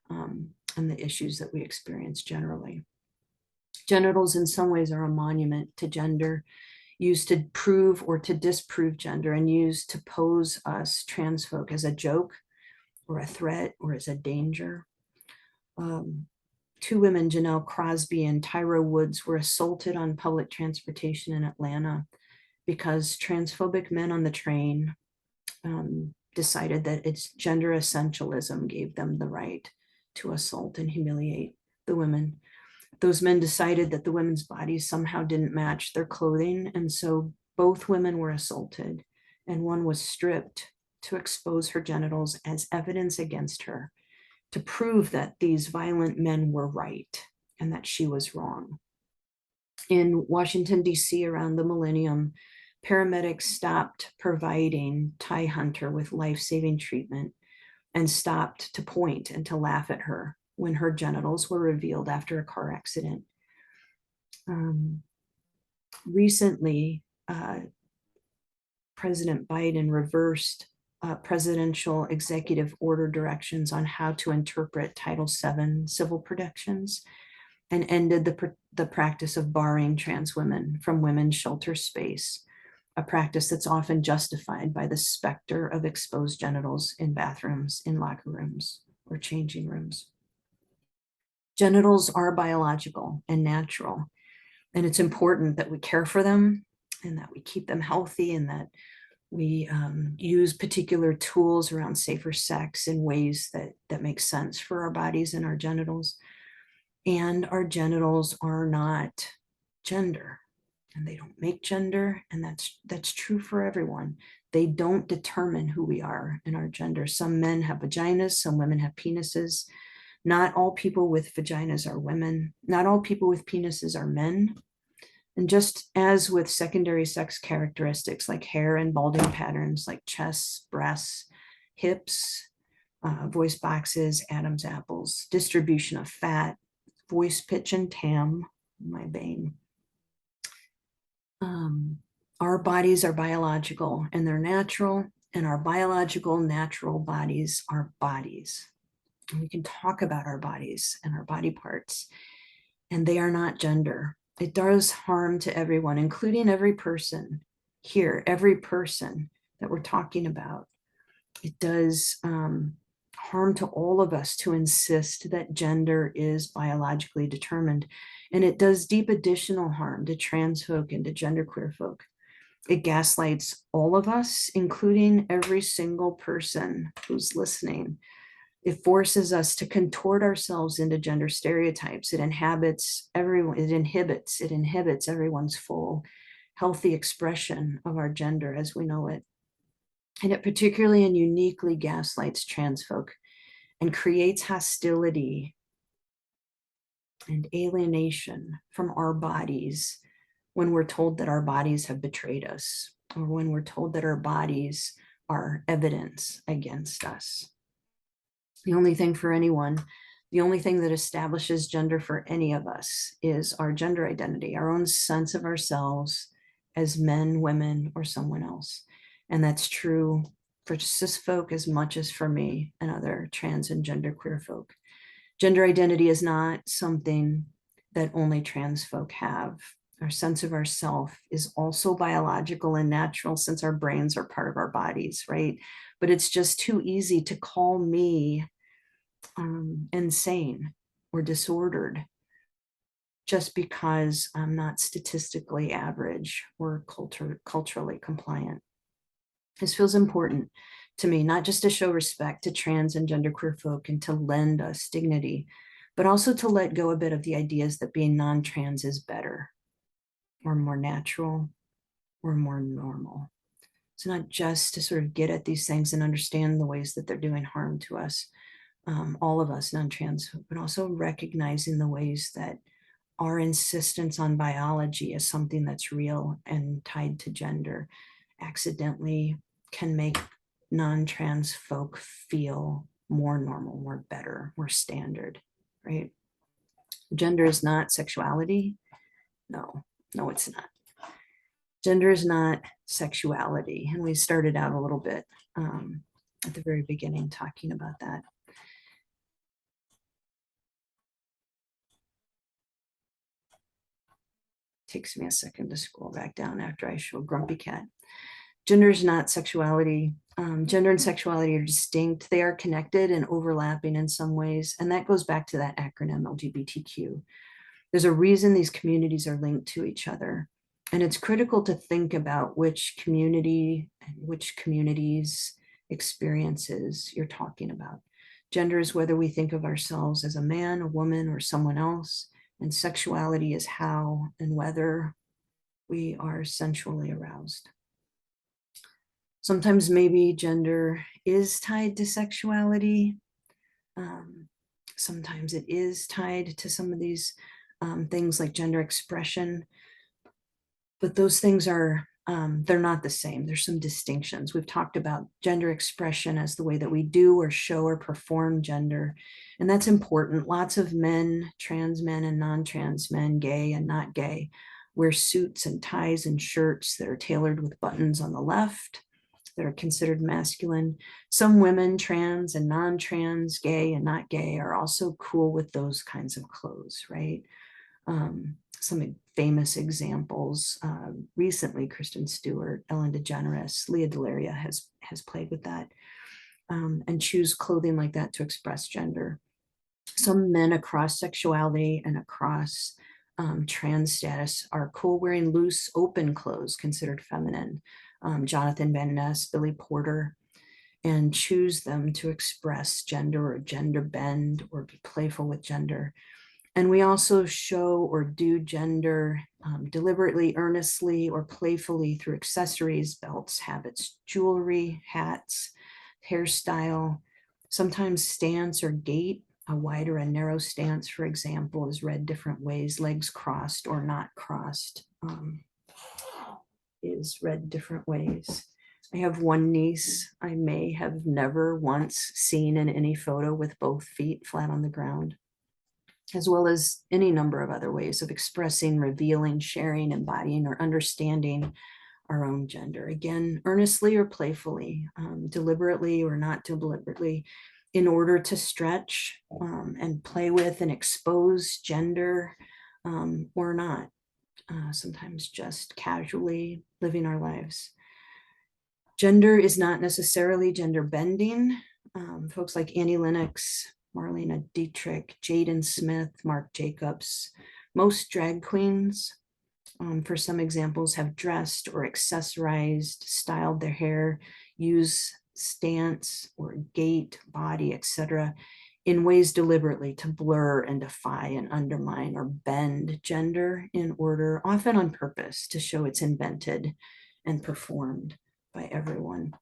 and the issues that we experience generally. Genitals in some ways are a monument to gender, used to prove or to disprove gender, and used to pose us trans folk as a joke or a threat or as a danger. Two women, Janelle Crosby and Tyra Woods, were assaulted on public transportation in Atlanta because transphobic men on the train decided that its gender essentialism gave them the right to assault and humiliate the women. Those men decided that the women's bodies somehow didn't match their clothing, and so both women were assaulted, and one was stripped to expose her genitals as evidence against her, to prove that these violent men were right and that she was wrong. In Washington, D.C., around the millennium, paramedics stopped providing Ty Hunter with life-saving treatment and stopped to point and to laugh at her when her genitals were revealed after a car accident. Recently, President Biden reversed presidential executive order directions on how to interpret Title VII civil protections and ended the practice of barring trans women from women's shelter space, a practice that's often justified by the specter of exposed genitals in bathrooms, in locker rooms, or changing rooms. Genitals are biological and natural, and it's important that we care for them and that we keep them healthy and that we use particular tools around safer sex in ways that make sense for our bodies and our genitals. And our genitals are not gender, and they don't make gender, and that's true for everyone. They don't determine who we are in our gender. Some men have vaginas, some women have penises. Not all people with vaginas are women. Not all people with penises are men. And just as with secondary sex characteristics like hair and balding patterns, like chests, breasts, hips, voice boxes, Adam's apples, distribution of fat, voice pitch and tam, my bane. Our bodies are biological and they're natural, and our biological natural bodies are bodies. And we can talk about our bodies and our body parts, and they are not gender. It does harm to everyone, including every person here, every person that we're talking about. It does harm to all of us to insist that gender is biologically determined. And it does deep additional harm to trans folk and to genderqueer folk. It gaslights all of us, including every single person who's listening. It forces us to contort ourselves into gender stereotypes. It inhibits everyone's full, healthy expression of our gender as we know it. And it particularly and uniquely gaslights trans folk and creates hostility and alienation from our bodies when we're told that our bodies have betrayed us, or when we're told that our bodies are evidence against us. The only thing that establishes gender for any of us is our gender identity, our own sense of ourselves as men, women, or someone else. And that's true for cis folk as much as for me and other trans and genderqueer folk. Gender identity is not something that only trans folk have. Our sense of ourself is also biological and natural since our brains are part of our bodies, right? But it's just too easy to call me insane or disordered just because I'm not statistically average or culturally compliant. This feels important to me, not just to show respect to trans and genderqueer folk and to lend us dignity, but also to let go a bit of the ideas that being non-trans is better or more natural or more normal. It's not just to sort of get at these things and understand the ways that they're doing harm to us, all of us non-trans, but also recognizing the ways that our insistence on biology as something that's real and tied to gender accidentally can make non-trans folk feel more normal, more better, more standard, right? Gender is not sexuality. No, it's not. Gender is not sexuality. And we started out a little bit at the very beginning talking about that. Takes me a second to scroll back down after I show Grumpy Cat. Gender is not sexuality. Gender and sexuality are distinct. They are connected and overlapping in some ways. And that goes back to that acronym LGBTQ. There's a reason these communities are linked to each other. And it's critical to think about which community and which communities' experiences you're talking about. Gender is whether we think of ourselves as a man, a woman, or someone else. And sexuality is how and whether we are sensually aroused. Sometimes maybe gender is tied to sexuality. Sometimes it is tied to some of these things like gender expression, but those things are, they're not the same. There's some distinctions. We've talked about gender expression as the way that we do or show or perform gender, and that's important. Lots of men, trans men and non-trans men, gay and not gay, wear suits and ties and shirts that are tailored with buttons on the left that are considered masculine. Some women, trans and non-trans, gay and not gay, are also cool with those kinds of clothes, right? Some famous examples, recently Kristen Stewart, Ellen DeGeneres, Leah Delaria has played with that, and choose clothing like that to express gender. Some men across sexuality and across trans status are cool wearing loose, open clothes considered feminine. Jonathan Van Ness, Billy Porter, and choose them to express gender or gender bend or be playful with gender. And we also show or do gender deliberately, earnestly, or playfully through accessories, belts, habits, jewelry, hats, hairstyle, sometimes stance or gait. A wide or a narrow stance, for example, is read different ways. Legs crossed or not crossed is read different ways. I have one niece I may have never once seen in any photo with both feet flat on the ground, as well as any number of other ways of expressing, revealing, sharing, embodying, or understanding our own gender. Again, earnestly or playfully, deliberately or not deliberately, in order to stretch and play with and expose gender or not. Sometimes just casually living our lives. Gender is not necessarily gender bending. Folks like Annie Lennox, Marlena Dietrich, Jaden Smith, Mark Jacobs, most drag queens, for some examples, have dressed or accessorized, styled their hair, use stance or gait, body, etc., in ways deliberately to blur and defy and undermine or bend gender in order, often on purpose, to show it's invented and performed by everyone.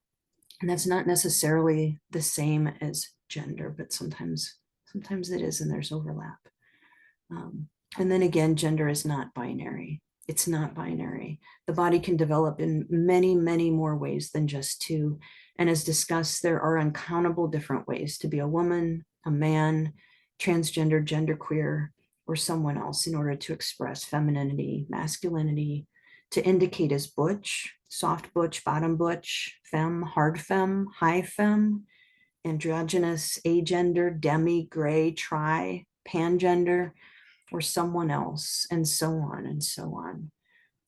And that's not necessarily the same as gender, but sometimes it is, and there's overlap. And then again, gender is not binary. It's not binary. The body can develop in many, many more ways than just two. And as discussed, there are uncountable different ways to be a woman, a man, transgender, genderqueer, or someone else in order to express femininity, masculinity, to indicate as butch, soft butch, bottom butch, femme, hard femme, high femme, androgynous, agender, demi, gray, tri, pangender, or someone else, and so on and so on.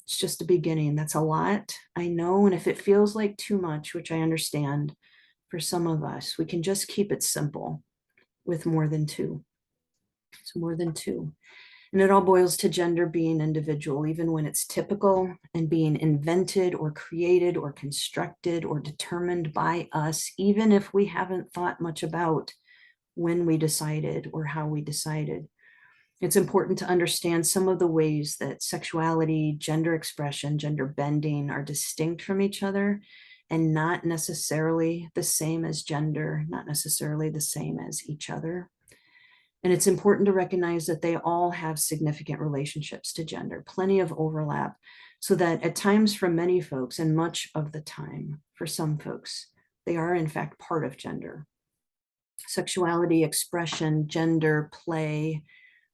It's just a beginning. That's a lot, I know. And if it feels like too much, which I understand for some of us, we can just keep it simple with more than two. So more than two. And it all boils to gender being individual, even when it's typical, and being invented or created or constructed or determined by us, even if we haven't thought much about when we decided or how we decided. It's important to understand some of the ways that sexuality, gender expression, gender bending are distinct from each other and not necessarily the same as gender, not necessarily the same as each other. And it's important to recognize that they all have significant relationships to gender, plenty of overlap, so that at times for many folks, and much of the time for some folks, they are in fact part of gender. Sexuality, expression, gender, play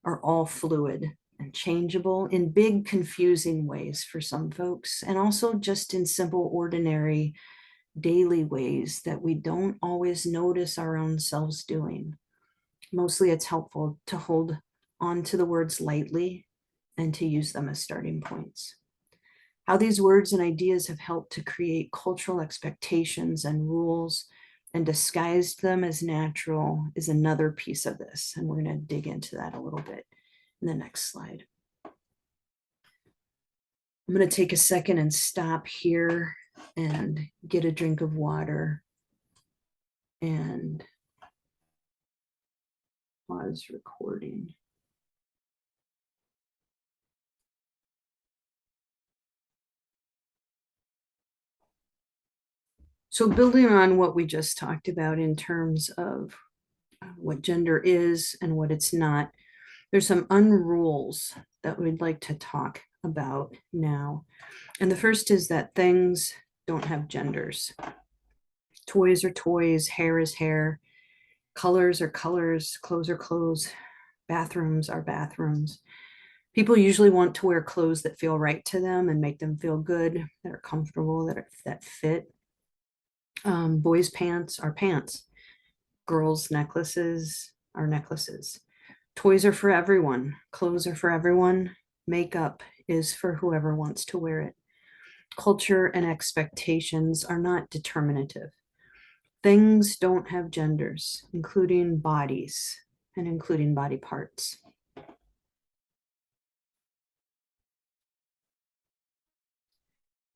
are all fluid and changeable in big, confusing ways for some folks, and also just in simple, ordinary, daily ways that we don't always notice our own selves doing. Mostly it's helpful to hold on to the words lightly and to use them as starting points. How these words and ideas have helped to create cultural expectations and rules and disguised them as natural is another piece of this. And we're going to dig into that a little bit in the next slide. I'm going to take a second and stop here and get a drink of water and pause recording. So building on what we just talked about in terms of what gender is and what it's not, there's some unrules that we'd like to talk about now. And the first is that things don't have genders. Toys are toys, hair is hair, colors are colors, clothes are clothes, bathrooms are bathrooms. People usually want to wear clothes that feel right to them and make them feel good, that are comfortable, that fit. Boys' pants are pants. Girls' necklaces are necklaces. Toys are for everyone. Clothes are for everyone. Makeup is for whoever wants to wear it. Culture and expectations are not determinative. Things don't have genders, including bodies and including body parts.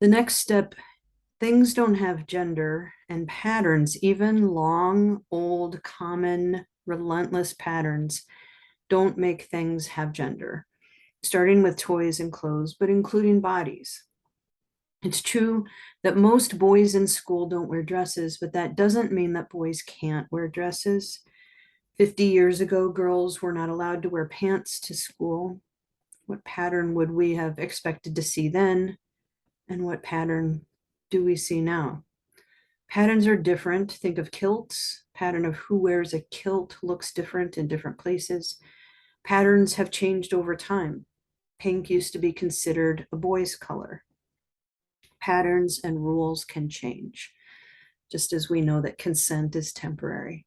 The next step, things don't have gender, and patterns, even long, old, common, relentless patterns, don't make things have gender, starting with toys and clothes, but including bodies. It's true that most boys in school don't wear dresses, but that doesn't mean that boys can't wear dresses. 50 years ago, girls were not allowed to wear pants to school. What pattern would we have expected to see then? And what pattern do we see now? Patterns are different. Think of kilts. Pattern of who wears a kilt looks different in different places. Patterns have changed over time. Pink used to be considered a boy's color. Patterns and rules can change, just as we know that consent is temporary.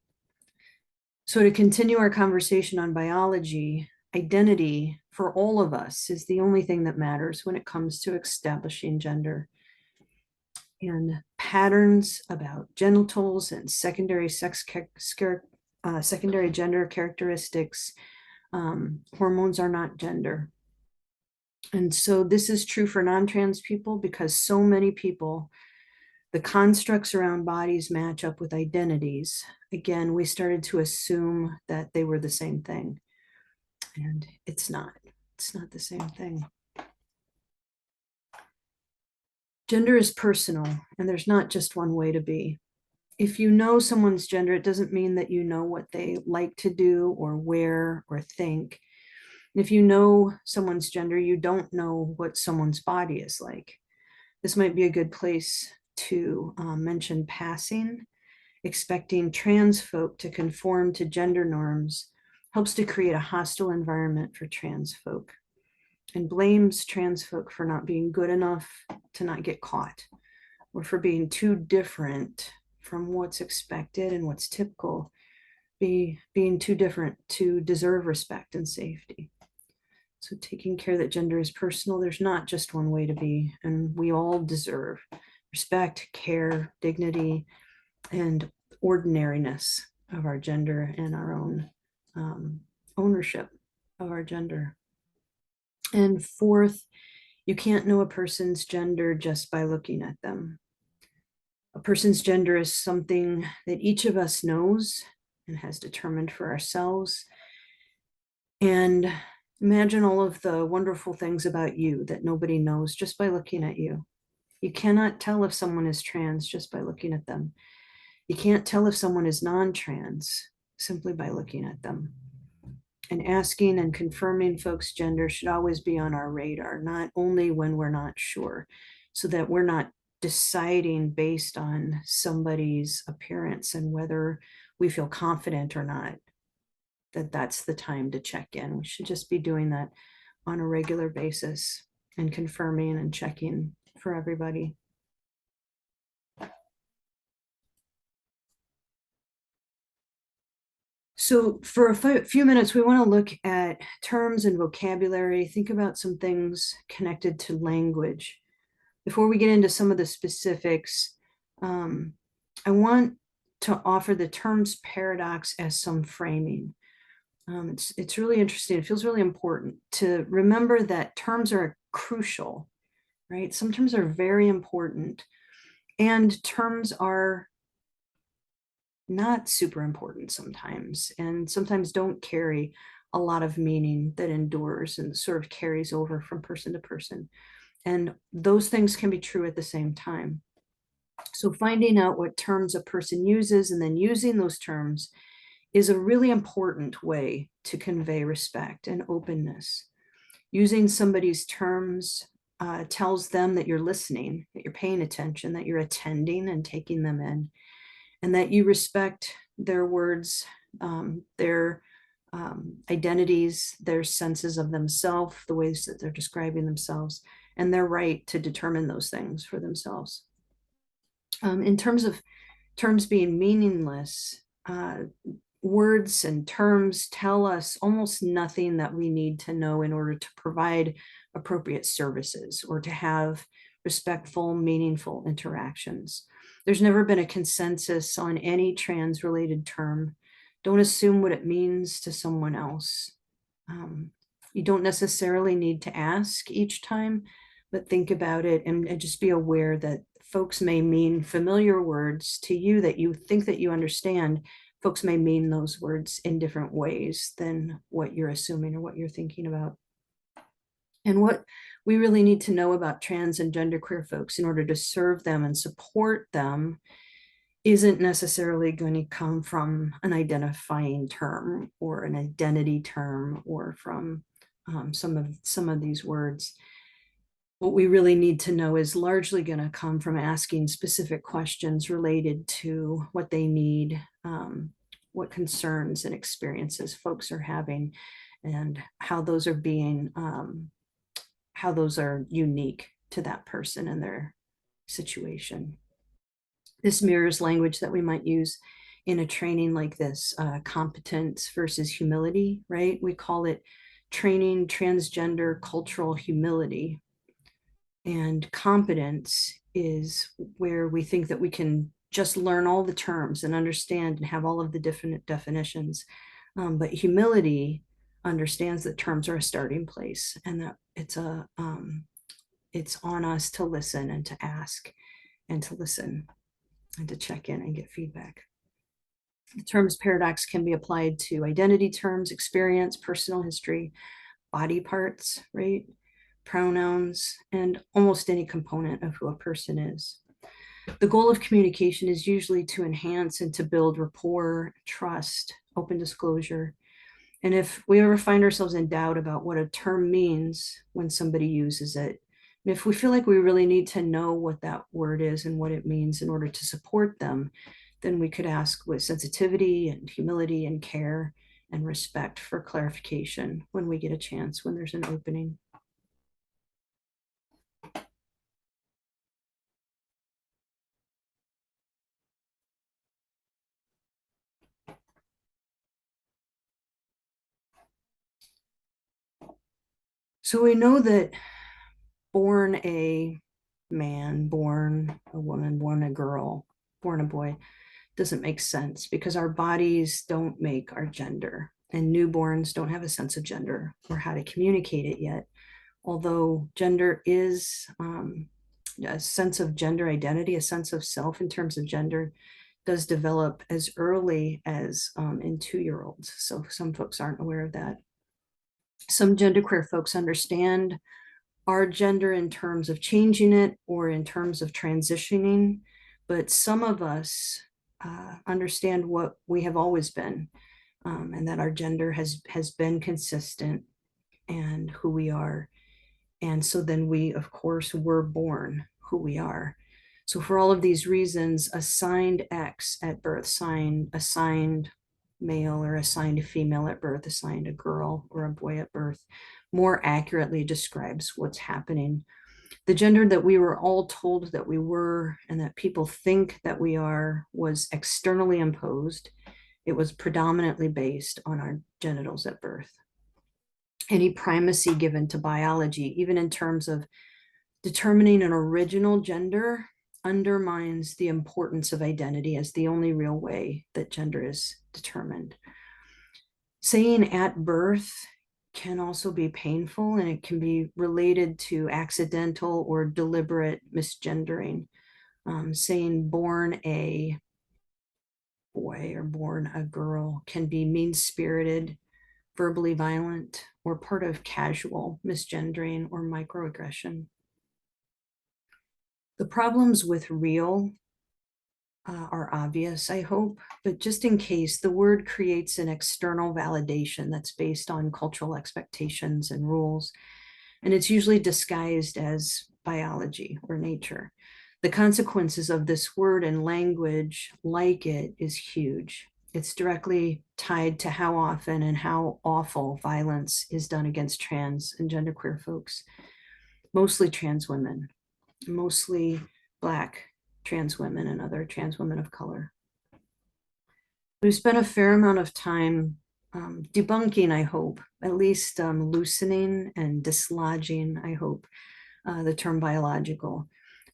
So, to continue our conversation on biology, identity for all of us is the only thing that matters when it comes to establishing gender. And patterns about genitals and secondary secondary gender characteristics, hormones are not gender. And so this is true for non-trans people because so many people, the constructs around bodies match up with identities. Again, we started to assume that they were the same thing, and it's not. It's not the same thing. Gender is personal, and there's not just one way to be. If you know someone's gender, it doesn't mean that you know what they like to do or wear or think. And if you know someone's gender, you don't know what someone's body is like. This might be a good place to mention passing. Expecting trans folk to conform to gender norms helps to create a hostile environment for trans folk and blames trans folk for not being good enough to not get caught or for being too different from what's expected and what's typical, being too different to deserve respect and safety. So taking care that gender is personal, there's not just one way to be, and we all deserve respect, care, dignity, and ordinariness of our gender and our own ownership of our gender. And fourth, you can't know a person's gender just by looking at them. A person's gender is something that each of us knows and has determined for ourselves. And imagine all of the wonderful things about you that nobody knows just by looking at you. You cannot tell if someone is trans just by looking at them. You can't tell if someone is non-trans simply by looking at them. And asking and confirming folks' gender should always be on our radar, not only when we're not sure, so that we're not deciding based on somebody's appearance and whether we feel confident or not, that that's the time to check in. We should just be doing that on a regular basis and confirming and checking for everybody. So for a few minutes, we want to look at terms and vocabulary, think about some things connected to language. Before we get into some of the specifics, I want to offer the terms paradox as some framing. It's really interesting. It feels really important to remember that terms are crucial, right? Some terms are very important, and terms are not super important sometimes, and sometimes don't carry a lot of meaning that endures and sort of carries over from person to person. And those things can be true at the same time. So finding out what terms a person uses and then using those terms is a really important way to convey respect and openness. Using somebody's terms tells them that you're listening, that you're paying attention, that you're attending and taking them in, and that you respect their words, their identities, their senses of themselves, the ways that they're describing themselves, and their right to determine those things for themselves. In terms of terms being meaningless, words and terms tell us almost nothing that we need to know in order to provide appropriate services or to have respectful, meaningful interactions. There's never been a consensus on any trans related term. Don't assume what it means to someone else. You don't necessarily need to ask each time, but think about it and just be aware that folks may mean familiar words to you that you think that you understand. Folks may mean those words in different ways than what you're assuming or what you're thinking about. And what we really need to know about trans and genderqueer folks in order to serve them and support them isn't necessarily going to come from an identifying term or an identity term or from some of these words. What we really need to know is largely going to come from asking specific questions related to what they need, what concerns and experiences folks are having, and how those are unique to that person and their situation. This mirrors language that we might use in a training like this, competence versus humility, right? We call it training transgender cultural humility. And competence is where we think that we can just learn all the terms and understand and have all of the different definitions. But humility understands that terms are a starting place and that it's on us to listen and to ask and to listen and to check in and get feedback. The terms paradox can be applied to identity terms, experience, personal history, body parts, right? Pronouns, and almost any component of who a person is. The goal of communication is usually to enhance and to build rapport, trust, open disclosure. And if we ever find ourselves in doubt about what a term means when somebody uses it, and if we feel like we really need to know what that word is and what it means in order to support them, then we could ask with sensitivity and humility and care and respect for clarification when we get a chance, when there's an opening. So we know that born a man, born a woman, born a girl, born a boy doesn't make sense because our bodies don't make our gender, and newborns don't have a sense of gender or how to communicate it yet. Although gender is a sense of gender identity, a sense of self in terms of gender does develop as early as in 2-year-olds. So some folks aren't aware of that. Some genderqueer folks understand our gender in terms of changing it or in terms of transitioning, but some of us understand what we have always been, and that our gender has been consistent and who we are. And so then we, of course, were born who we are. So for all of these reasons, assigned X at birth, assigned male or assigned female at birth, assigned a girl or a boy at birth, more accurately describes what's happening. The gender that we were all told that we were and that people think that we are was externally imposed. It was predominantly based on our genitals at birth. Any primacy given to biology, even in terms of determining an original gender, undermines the importance of identity as the only real way that gender is determined. Saying at birth can also be painful, and it can be related to accidental or deliberate misgendering. Saying born a boy or born a girl can be mean-spirited, verbally violent, or part of casual misgendering or microaggression. The problems with real are obvious, I hope, but just in case, the word creates an external validation that's based on cultural expectations and rules, and it's usually disguised as biology or nature. The consequences of this word and language like it is huge. It's directly tied to how often and how awful violence is done against trans and genderqueer folks, mostly trans women, mostly Black trans women and other trans women of color. We've spent a fair amount of time debunking, I hope, at least loosening and dislodging, I hope, the term biological.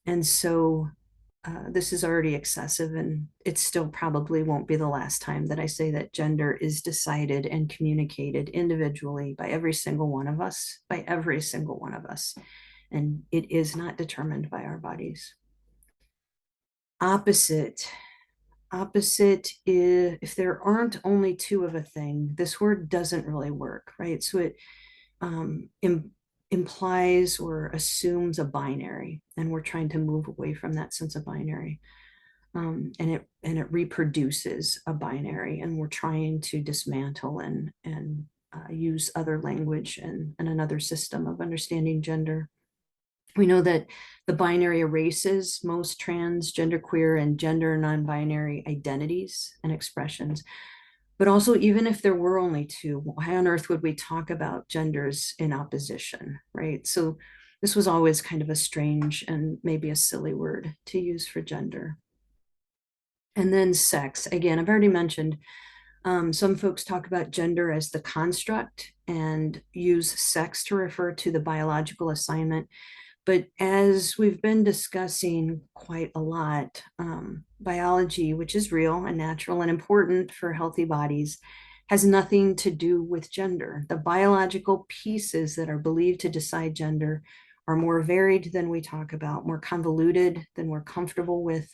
And so this is already excessive, and it still probably won't be the last time that I say that gender is decided and communicated individually by every single one of us, and it is not determined by our bodies. Opposite is, if there aren't only two of a thing, this word doesn't really work, right? So it implies or assumes a binary, and we're trying to move away from that sense of binary. And it reproduces a binary, and we're trying to dismantle and use other language and another system of understanding gender. We know that the binary erases most trans, genderqueer, and gender non-binary identities and expressions. But also, even if there were only two, why on earth would we talk about genders in opposition, right? So this was always kind of a strange and maybe a silly word to use for gender. And then sex. Again, I've already mentioned some folks talk about gender as the construct and use sex to refer to the biological assignment. But as we've been discussing quite a lot, biology, which is real and natural and important for healthy bodies, has nothing to do with gender. The biological pieces that are believed to decide gender are more varied than we talk about, more convoluted than we're comfortable with,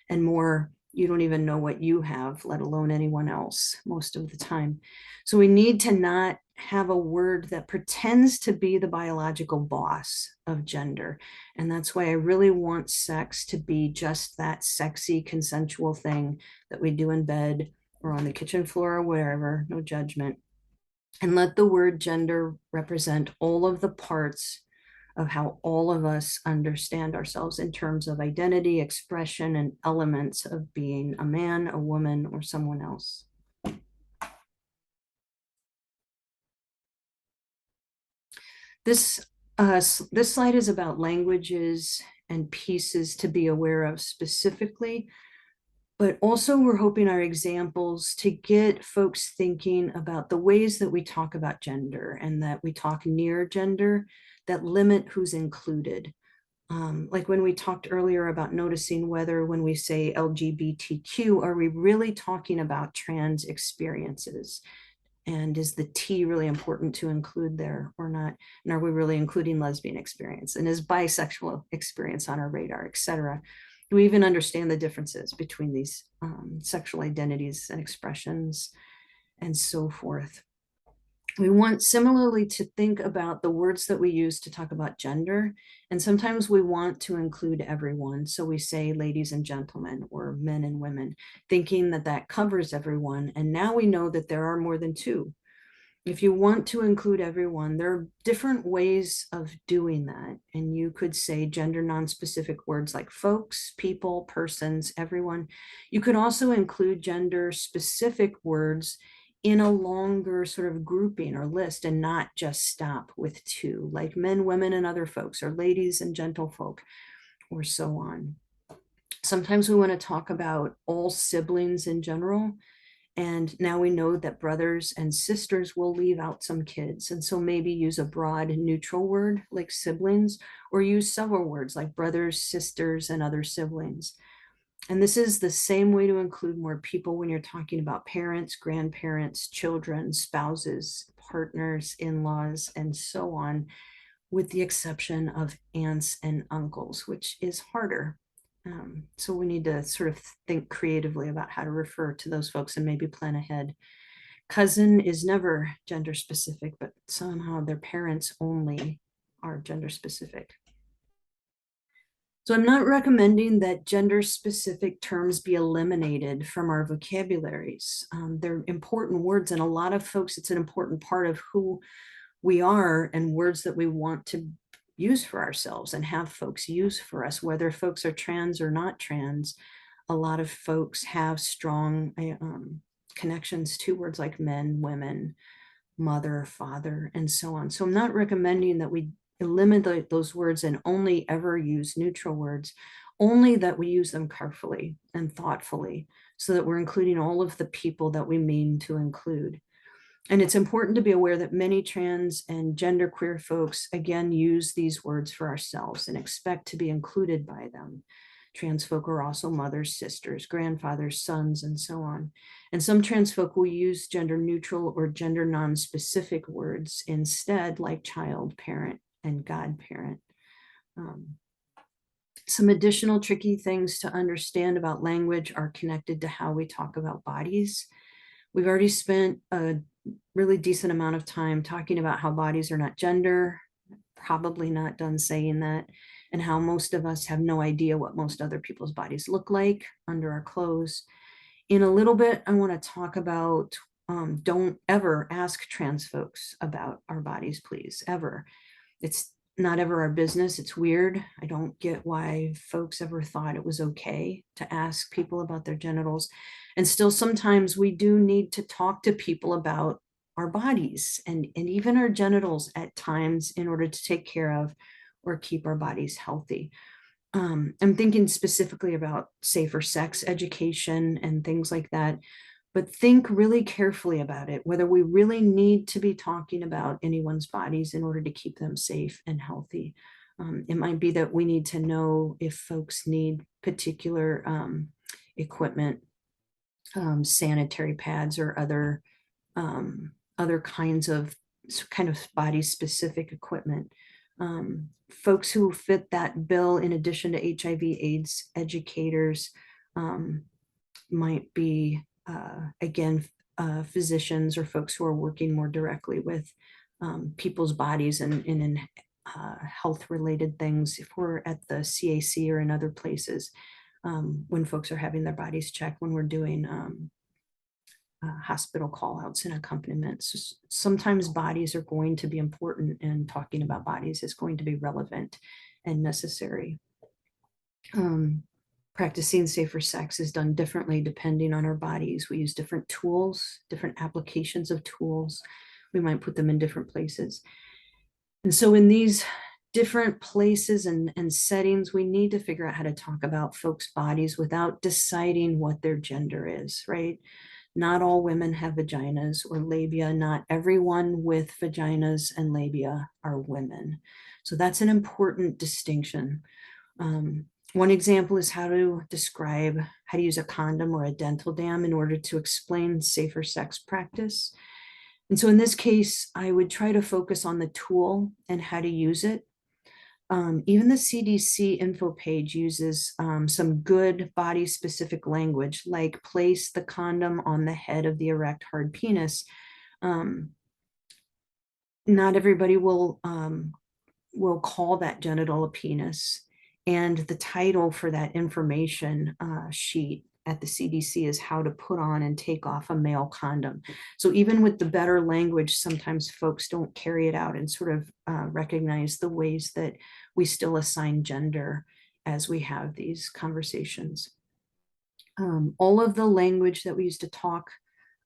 and more you don't even know what you have, let alone anyone else, most of the time. So we need to not have a word that pretends to be the biological boss of gender. And that's why I really want sex to be just that sexy, consensual thing that we do in bed or on the kitchen floor or wherever, no judgment. And let the word gender represent all of the parts of how all of us understand ourselves in terms of identity, expression, and elements of being a man, a woman, or someone else. This this slide is about languages and pieces to be aware of specifically, but also we're hoping our examples to get folks thinking about the ways that we talk about gender and that we talk near gender that limit who's included. Like when we talked earlier about noticing whether when we say LGBTQ, are we really talking about trans experiences? And is the T really important to include there or not? And are we really including lesbian experience? And is bisexual experience on our radar, et cetera? Do we even understand the differences between these sexual identities and expressions and so forth? We want similarly to think about the words that we use to talk about gender. And sometimes we want to include everyone. So we say ladies and gentlemen or men and women, thinking that that covers everyone. And now we know that there are more than two. If you want to include everyone, there are different ways of doing that. And you could say gender non-specific words like folks, people, persons, everyone. You could also include gender specific words in a longer sort of grouping or list and not just stop with two, like men, women, and other folks, or ladies and gentlefolk, or so on. Sometimes we want to talk about all siblings in general. And now we know that brothers and sisters will leave out some kids. And so maybe use a broad neutral word like siblings, or use several words like brothers, sisters, and other siblings. And this is the same way to include more people when you're talking about parents, grandparents, children, spouses, partners, in-laws, and so on, with the exception of aunts and uncles, which is harder. So we need to sort of think creatively about how to refer to those folks and maybe plan ahead. Cousin is never gender specific, but somehow their parents only are gender specific. So I'm not recommending that gender specific terms be eliminated from our vocabularies. They're important words, and a lot of folks, it's an important part of who we are and words that we want to use for ourselves and have folks use for us, whether folks are trans or not trans. A lot of folks have strong connections to words like men, women, mother, father, and so on. So I'm not recommending that we eliminate those words and only ever use neutral words, only that we use them carefully and thoughtfully so that we're including all of the people that we mean to include. And it's important to be aware that many trans and genderqueer folks, again, use these words for ourselves and expect to be included by them. Trans folk are also mothers, sisters, grandfathers, sons, and so on. And some trans folk will use gender neutral or gender non-specific words instead, like child, parent, and godparent. Some additional tricky things to understand about language are connected to how we talk about bodies. We've already spent a really decent amount of time talking about how bodies are not gender, probably not done saying that, and how most of us have no idea what most other people's bodies look like under our clothes. In a little bit, I want to talk about don't ever ask trans folks about our bodies, please, ever. It's not ever our business. It's weird. I don't get why folks ever thought it was okay to ask people about their genitals. And still, sometimes we do need to talk to people about our bodies and even our genitals at times in order to take care of or keep our bodies healthy. I'm thinking specifically about safer sex education and things like that, but think really carefully about it, whether we really need to be talking about anyone's bodies in order to keep them safe and healthy. It might be that we need to know if folks need particular equipment, sanitary pads, or other kinds of kind of body specific equipment. Folks who fit that bill, in addition to HIV/AIDS educators, might be, again, physicians or folks who are working more directly with people's bodies and in health related things. If we're at the CAC or in other places, when folks are having their bodies checked, when we're doing hospital call outs and accompaniments. Sometimes bodies are going to be important, and talking about bodies is going to be relevant and necessary. Practicing safer sex is done differently depending on our bodies. We use different tools, different applications of tools. We might put them in different places. And so in these different places and settings, we need to figure out how to talk about folks' bodies without deciding what their gender is, right? Not all women have vaginas or labia. Not everyone with vaginas and labia are women. So that's an important distinction. One example is how to describe how to use a condom or a dental dam in order to explain safer sex practice. And so in this case, I would try to focus on the tool and how to use it. Even the CDC info page uses some good body specific language, like place the condom on the head of the erect hard penis. Not everybody will call that genital a penis. And the title for that information sheet at the CDC is how to put on and take off a male condom. So even with the better language, sometimes folks don't carry it out and sort of recognize the ways that we still assign gender as we have these conversations. All of the language that we use to talk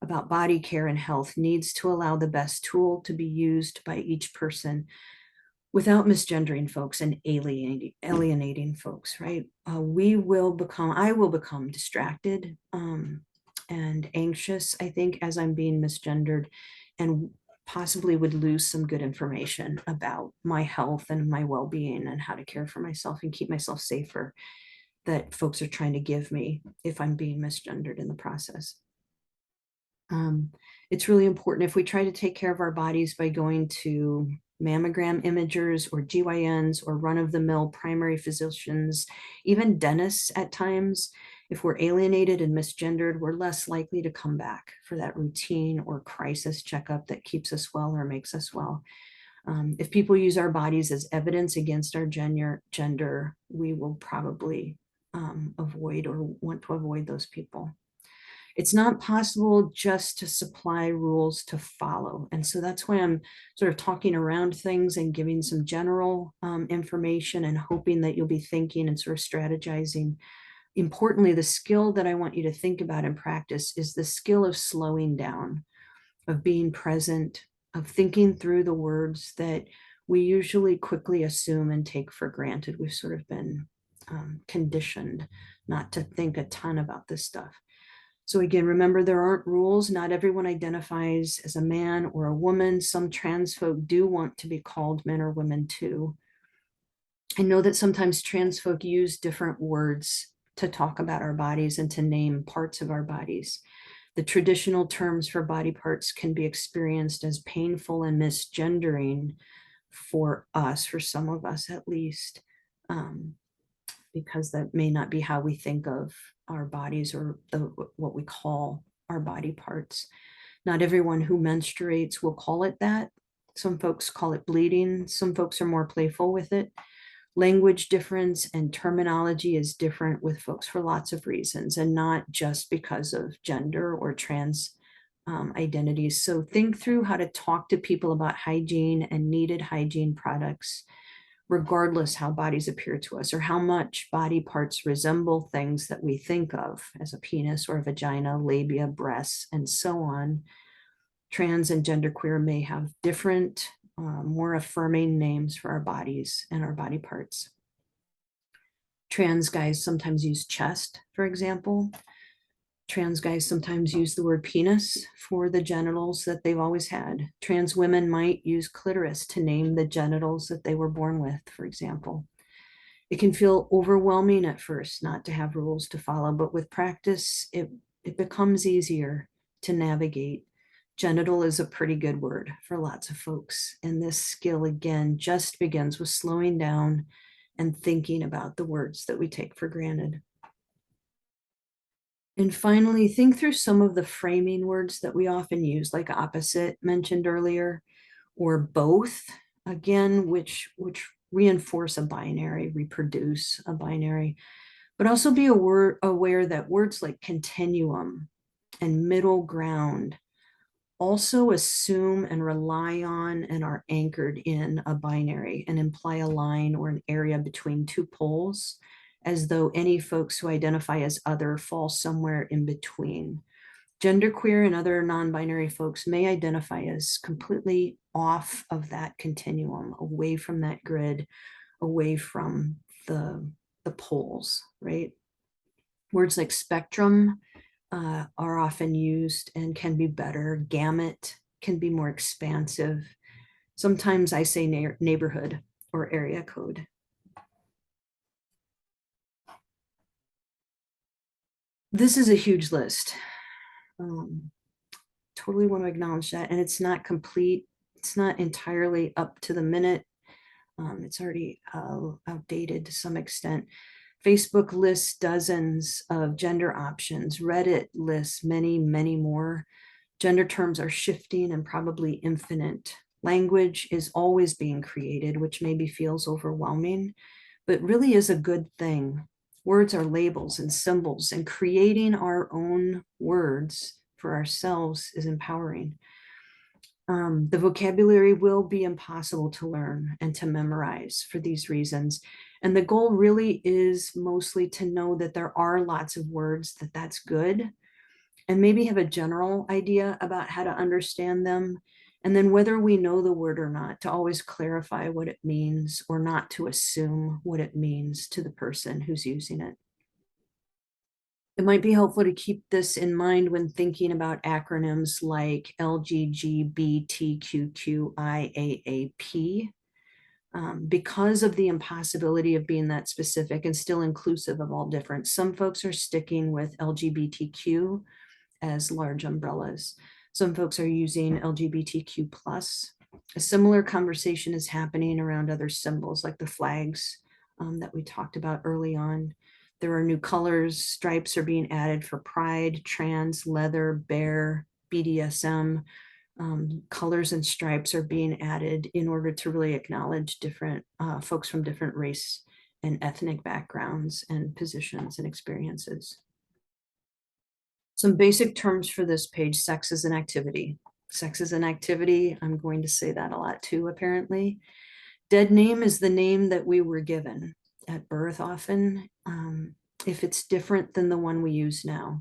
about body care and health needs to allow the best tool to be used by each person without misgendering folks and alienating folks, right? I will become distracted and anxious, I think, as I'm being misgendered, and possibly would lose some good information about my health and my well-being and how to care for myself and keep myself safer that folks are trying to give me if I'm being misgendered in the process. It's really important if we try to take care of our bodies by going to mammogram imagers or GYNs or run-of-the-mill primary physicians, even dentists at times. If we're alienated and misgendered, we're less likely to come back for that routine or crisis checkup that keeps us well or makes us well. If people use our bodies as evidence against our gender, we will probably avoid or want to avoid those people. It's not possible just to supply rules to follow. And so that's why I'm sort of talking around things and giving some general information and hoping that you'll be thinking and sort of strategizing. Importantly, the skill that I want you to think about and practice is the skill of slowing down, of being present, of thinking through the words that we usually quickly assume and take for granted. We've sort of been conditioned not to think a ton about this stuff. So again, remember, there aren't rules. Not everyone identifies as a man or a woman. Some trans folk do want to be called men or women too. I know that sometimes trans folk use different words to talk about our bodies and to name parts of our bodies. The traditional terms for body parts can be experienced as painful and misgendering for us, for some of us at least, because that may not be how we think of our bodies or what we call our body parts. Not everyone who menstruates will call it that. Some folks call it bleeding. Some folks are more playful with it. Language difference and terminology is different with folks for lots of reasons, and not just because of gender or trans identities. So think through how to talk to people about hygiene and needed hygiene products. regardless how bodies appear to us or how much body parts resemble things that we think of as a penis or a vagina, labia, breasts, and so on. Trans and genderqueer may have different, more affirming names for our bodies and our body parts. Trans guys sometimes use chest, for example. Trans guys sometimes use the word penis for the genitals that they've always had. Trans women might use clitoris to name the genitals that they were born with, for example. It can feel overwhelming at first not to have rules to follow, but with practice, it becomes easier to navigate. Genital is a pretty good word for lots of folks. And this skill, again, just begins with slowing down and thinking about the words that we take for granted. And finally, think through some of the framing words that we often use, like opposite mentioned earlier, or both, again, which reinforce a binary, reproduce a binary, but also be aware that words like continuum and middle ground also assume and rely on and are anchored in a binary and imply a line or an area between two poles, as though any folks who identify as other fall somewhere in between. Genderqueer and other non-binary folks may identify as completely off of that continuum, away from that grid, away from the poles, right? Words like spectrum are often used and can be better. Gamut can be more expansive. Sometimes I say neighborhood or area code. This is a huge list. Totally want to acknowledge that. And it's not complete. It's not entirely up to the minute. It's already outdated to some extent. Facebook lists dozens of gender options. Reddit lists many, many more. Gender terms are shifting and probably infinite. Language is always being created, which maybe feels overwhelming, but really is a good thing. Words are labels and symbols, and creating our own words for ourselves is empowering. The vocabulary will be impossible to learn and to memorize for these reasons. And the goal really is mostly to know that there are lots of words, that's good, and maybe have a general idea about how to understand them. And then whether we know the word or not, to always clarify what it means or not to assume what it means to the person who's using it. It might be helpful to keep this in mind when thinking about acronyms like LGBTQQIAAP, because of the impossibility of being that specific and still inclusive of all different. Some folks are sticking with LGBTQ as large umbrellas. Some folks are using LGBTQ plus. A similar conversation is happening around other symbols like the flags that we talked about early on. There are new colors, stripes are being added for pride, trans, leather, bear, BDSM. Colors and stripes are being added in order to really acknowledge different folks from different race and ethnic backgrounds and positions and experiences. Some basic terms for this page: sex is an activity. Sex is an activity. I'm going to say that a lot too, apparently. Dead name is the name that we were given at birth often, if it's different than the one we use now.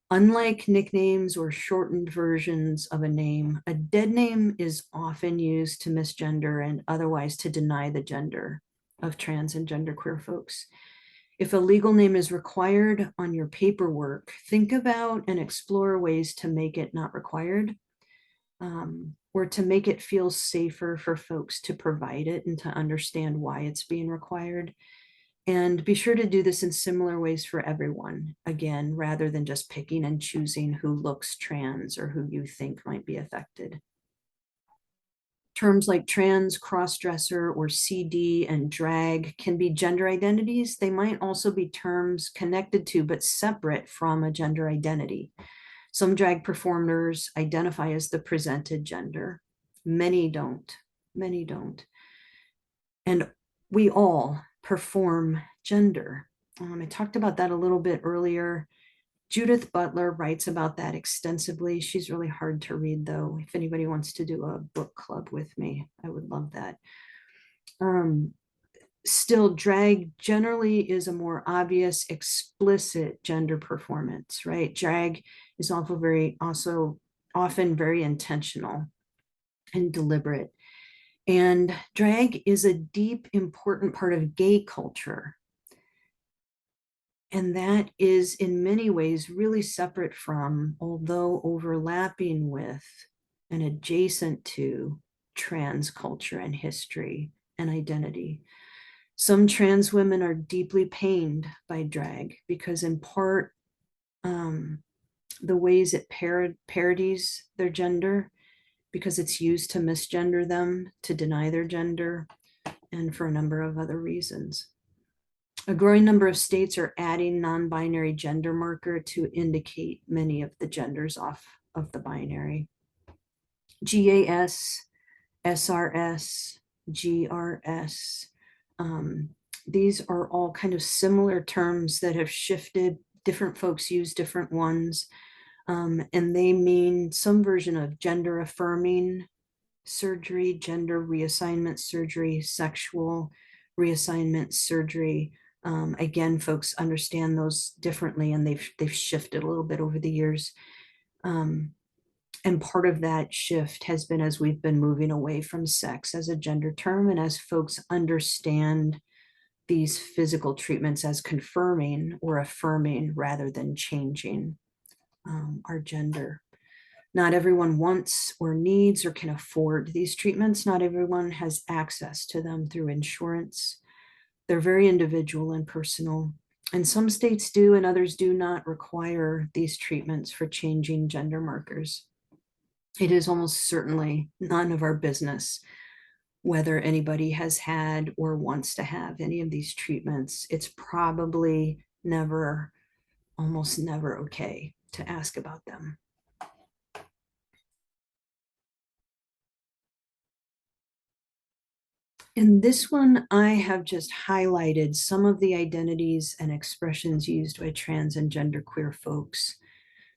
Unlike nicknames or shortened versions of a name, a dead name is often used to misgender and otherwise to deny the gender of trans and genderqueer folks. If a legal name is required on your paperwork, think about and explore ways to make it not required, or to make it feel safer for folks to provide it and to understand why it's being required. And be sure to do this in similar ways for everyone, again, rather than just picking and choosing who looks trans or who you think might be affected. Terms like trans, crossdresser, or CD and drag can be gender identities. They might also be terms connected to but separate from a gender identity. Some drag performers identify as the presented gender. Many don't. Many don't. And we all perform gender. I talked about that a little bit earlier. Judith Butler writes about that extensively. She's really hard to read, though. If anybody wants to do a book club with me, I would love that. Still, drag generally is a more obvious, explicit gender performance, right? Drag is also often very intentional and deliberate. And drag is a deep, important part of gay culture. And that is in many ways really separate from, although overlapping with and adjacent to, trans culture and history and identity. Some trans women are deeply pained by drag because, in part, the ways it parodies their gender, because it's used to misgender them, to deny their gender, and for a number of other reasons. A growing number of states are adding non-binary gender marker to indicate many of the genders off of the binary. GAS, SRS, GRS. These are all kind of similar terms that have shifted. Different folks use different ones, and they mean some version of gender affirming surgery, gender reassignment surgery, sexual reassignment surgery. Again, folks understand those differently, and they've shifted a little bit over the years. And part of that shift has been as we've been moving away from sex as a gender term, and as folks understand these physical treatments as confirming or affirming rather than changing our gender. Not everyone wants or needs or can afford these treatments. Not everyone has access to them through insurance. They're very individual and personal. And some states do and others do not require these treatments for changing gender markers. It is almost certainly none of our business whether anybody has had or wants to have any of these treatments. It's probably never, almost never okay to ask about them. In this one, I have just highlighted some of the identities and expressions used by trans and genderqueer folks.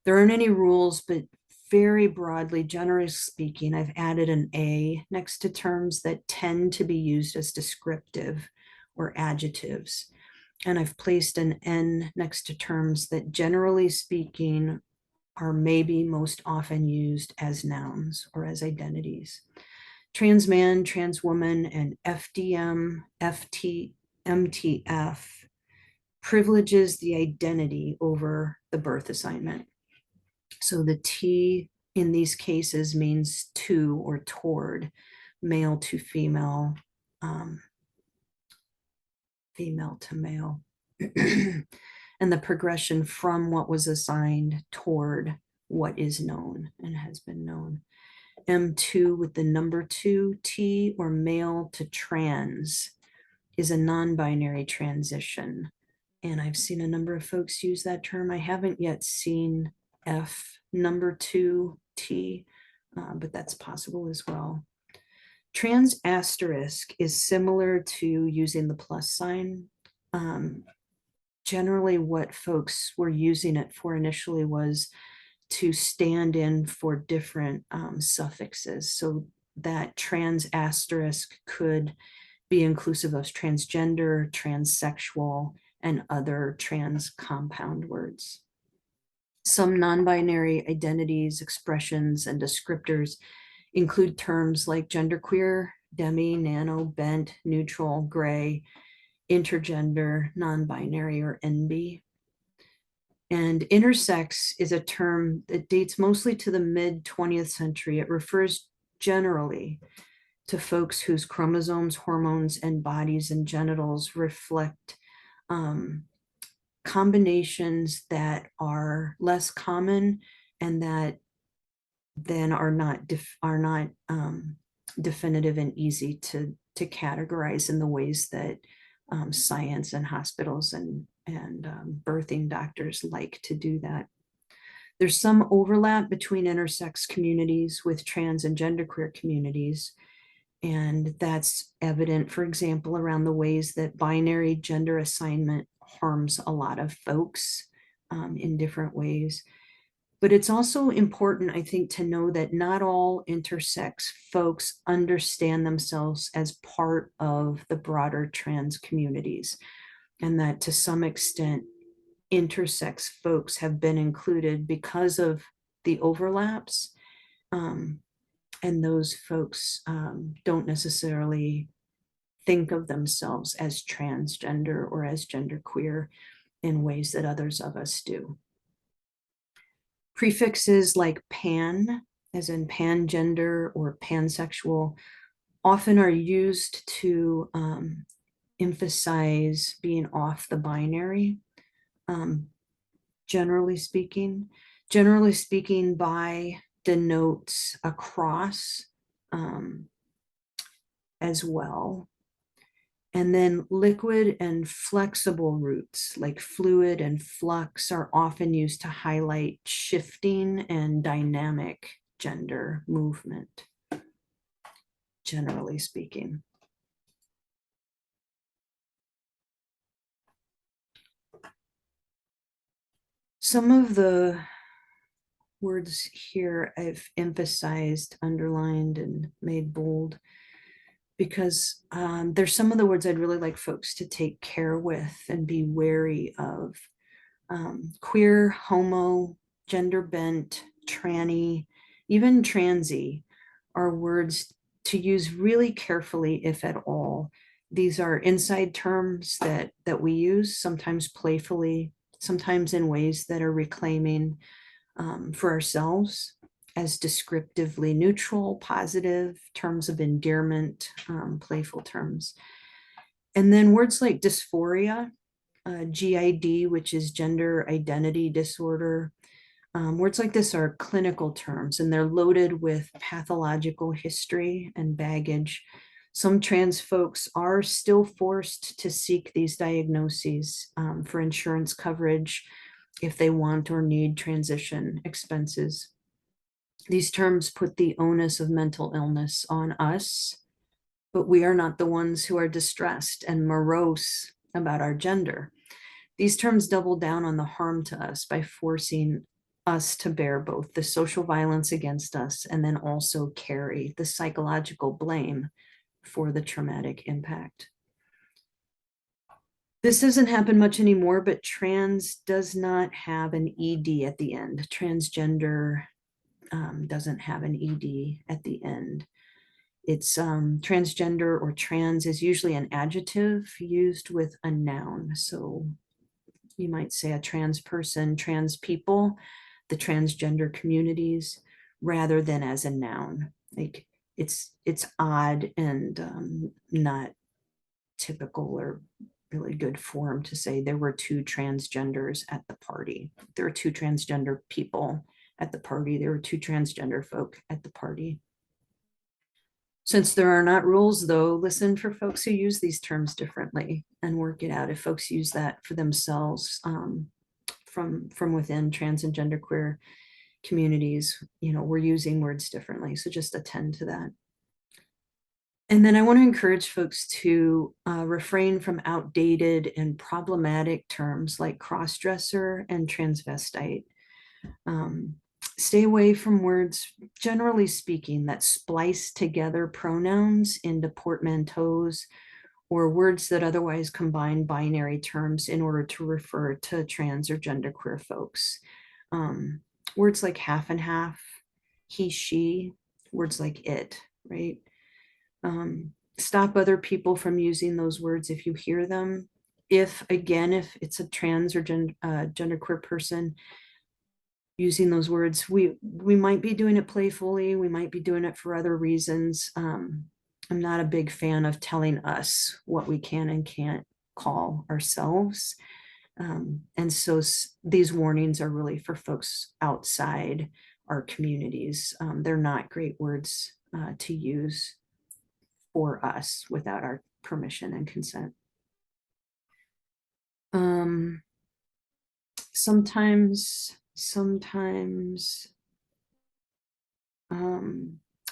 There aren't any rules, but very broadly, generally speaking, I've added an A next to terms that tend to be used as descriptive or adjectives. And I've placed an N next to terms that, generally speaking, are maybe most often used as nouns or as identities. Trans man, trans woman, and FDM, FT, MTF privileges the identity over the birth assignment. So the T in these cases means to or toward, male to female, female to male. And the progression from what was assigned toward what is known and has been known. M2 with the number 2, T, or male to trans, is a non-binary transition. And I've seen a number of folks use that term. I haven't yet seen F number 2, T, but that's possible as well. Trans asterisk is similar to using the plus sign. Generally, what folks were using it for initially was to stand in for different suffixes. So that trans asterisk could be inclusive of transgender, transsexual, and other trans compound words. Some non-binary identities, expressions, and descriptors include terms like genderqueer, demi, nano, bent, neutral, gray, intergender, non-binary, or NB. And intersex is a term that dates mostly to the mid 20th century. It refers generally to folks whose chromosomes, hormones, and bodies and genitals reflect combinations that are less common and that then are not definitive and easy to categorize in the ways that science and hospitals and birthing doctors like to do that. There's some overlap between intersex communities with trans and genderqueer communities. And that's evident, for example, around the ways that binary gender assignment harms a lot of folks in different ways. But it's also important, I think, to know that not all intersex folks understand themselves as part of the broader trans communities, and that to some extent, intersex folks have been included because of the overlaps. Um, and those folks don't necessarily think of themselves as transgender or as genderqueer in ways that others of us do. Prefixes like pan, as in pangender or pansexual, often are used to emphasize being off the binary, um, generally speaking. Generally speaking, bi denotes across as well. And then liquid and flexible roots like fluid and flux are often used to highlight shifting and dynamic gender movement, generally speaking. Some of the words here I've emphasized, underlined, and made bold because there's some of the words I'd really like folks to take care with and be wary of. Queer, homo, gender bent, tranny, even transy are words to use really carefully, if at all. These are inside terms that we use, sometimes playfully, sometimes in ways that are reclaiming for ourselves as descriptively neutral, positive terms of endearment, playful terms. And then words like dysphoria, GID, which is gender identity disorder. Words like this are clinical terms and they're loaded with pathological history and baggage. Some trans folks are still forced to seek these diagnoses for insurance coverage if they want or need transition expenses. These terms put the onus of mental illness on us, but we are not the ones who are distressed and morose about our gender. These terms double down on the harm to us by forcing us to bear both the social violence against us and then also carry the psychological blame for the traumatic impact. This doesn't happen much anymore, but trans does not have an ED at the end. Transgender doesn't have an ED at the end. It's transgender or trans is usually an adjective used with a noun. So you might say a trans person, trans people, the transgender communities, rather than as a noun. Like it's odd and not typical or really good form to say there were two transgenders at the party. There were two transgender people at the party. There were two transgender folk at the party. Since there are not rules, though, listen for folks who use these terms differently and work it out. If folks use that for themselves from within trans and genderqueer communities, we're using words differently. So just attend to that. And then I want to encourage folks to refrain from outdated and problematic terms like crossdresser and transvestite. Stay away from words, generally speaking, that splice together pronouns into portmanteaus or words that otherwise combine binary terms in order to refer to trans or genderqueer folks. Words like half and half, he, she, words like it, right? Stop other people from using those words if you hear them. If it's a trans or genderqueer person using those words, we might be doing it playfully, we might be doing it for other reasons. I'm not a big fan of telling us what we can and can't call ourselves. And so these warnings are really for folks outside our communities. They're not great words to use for us without our permission and consent. Sometimes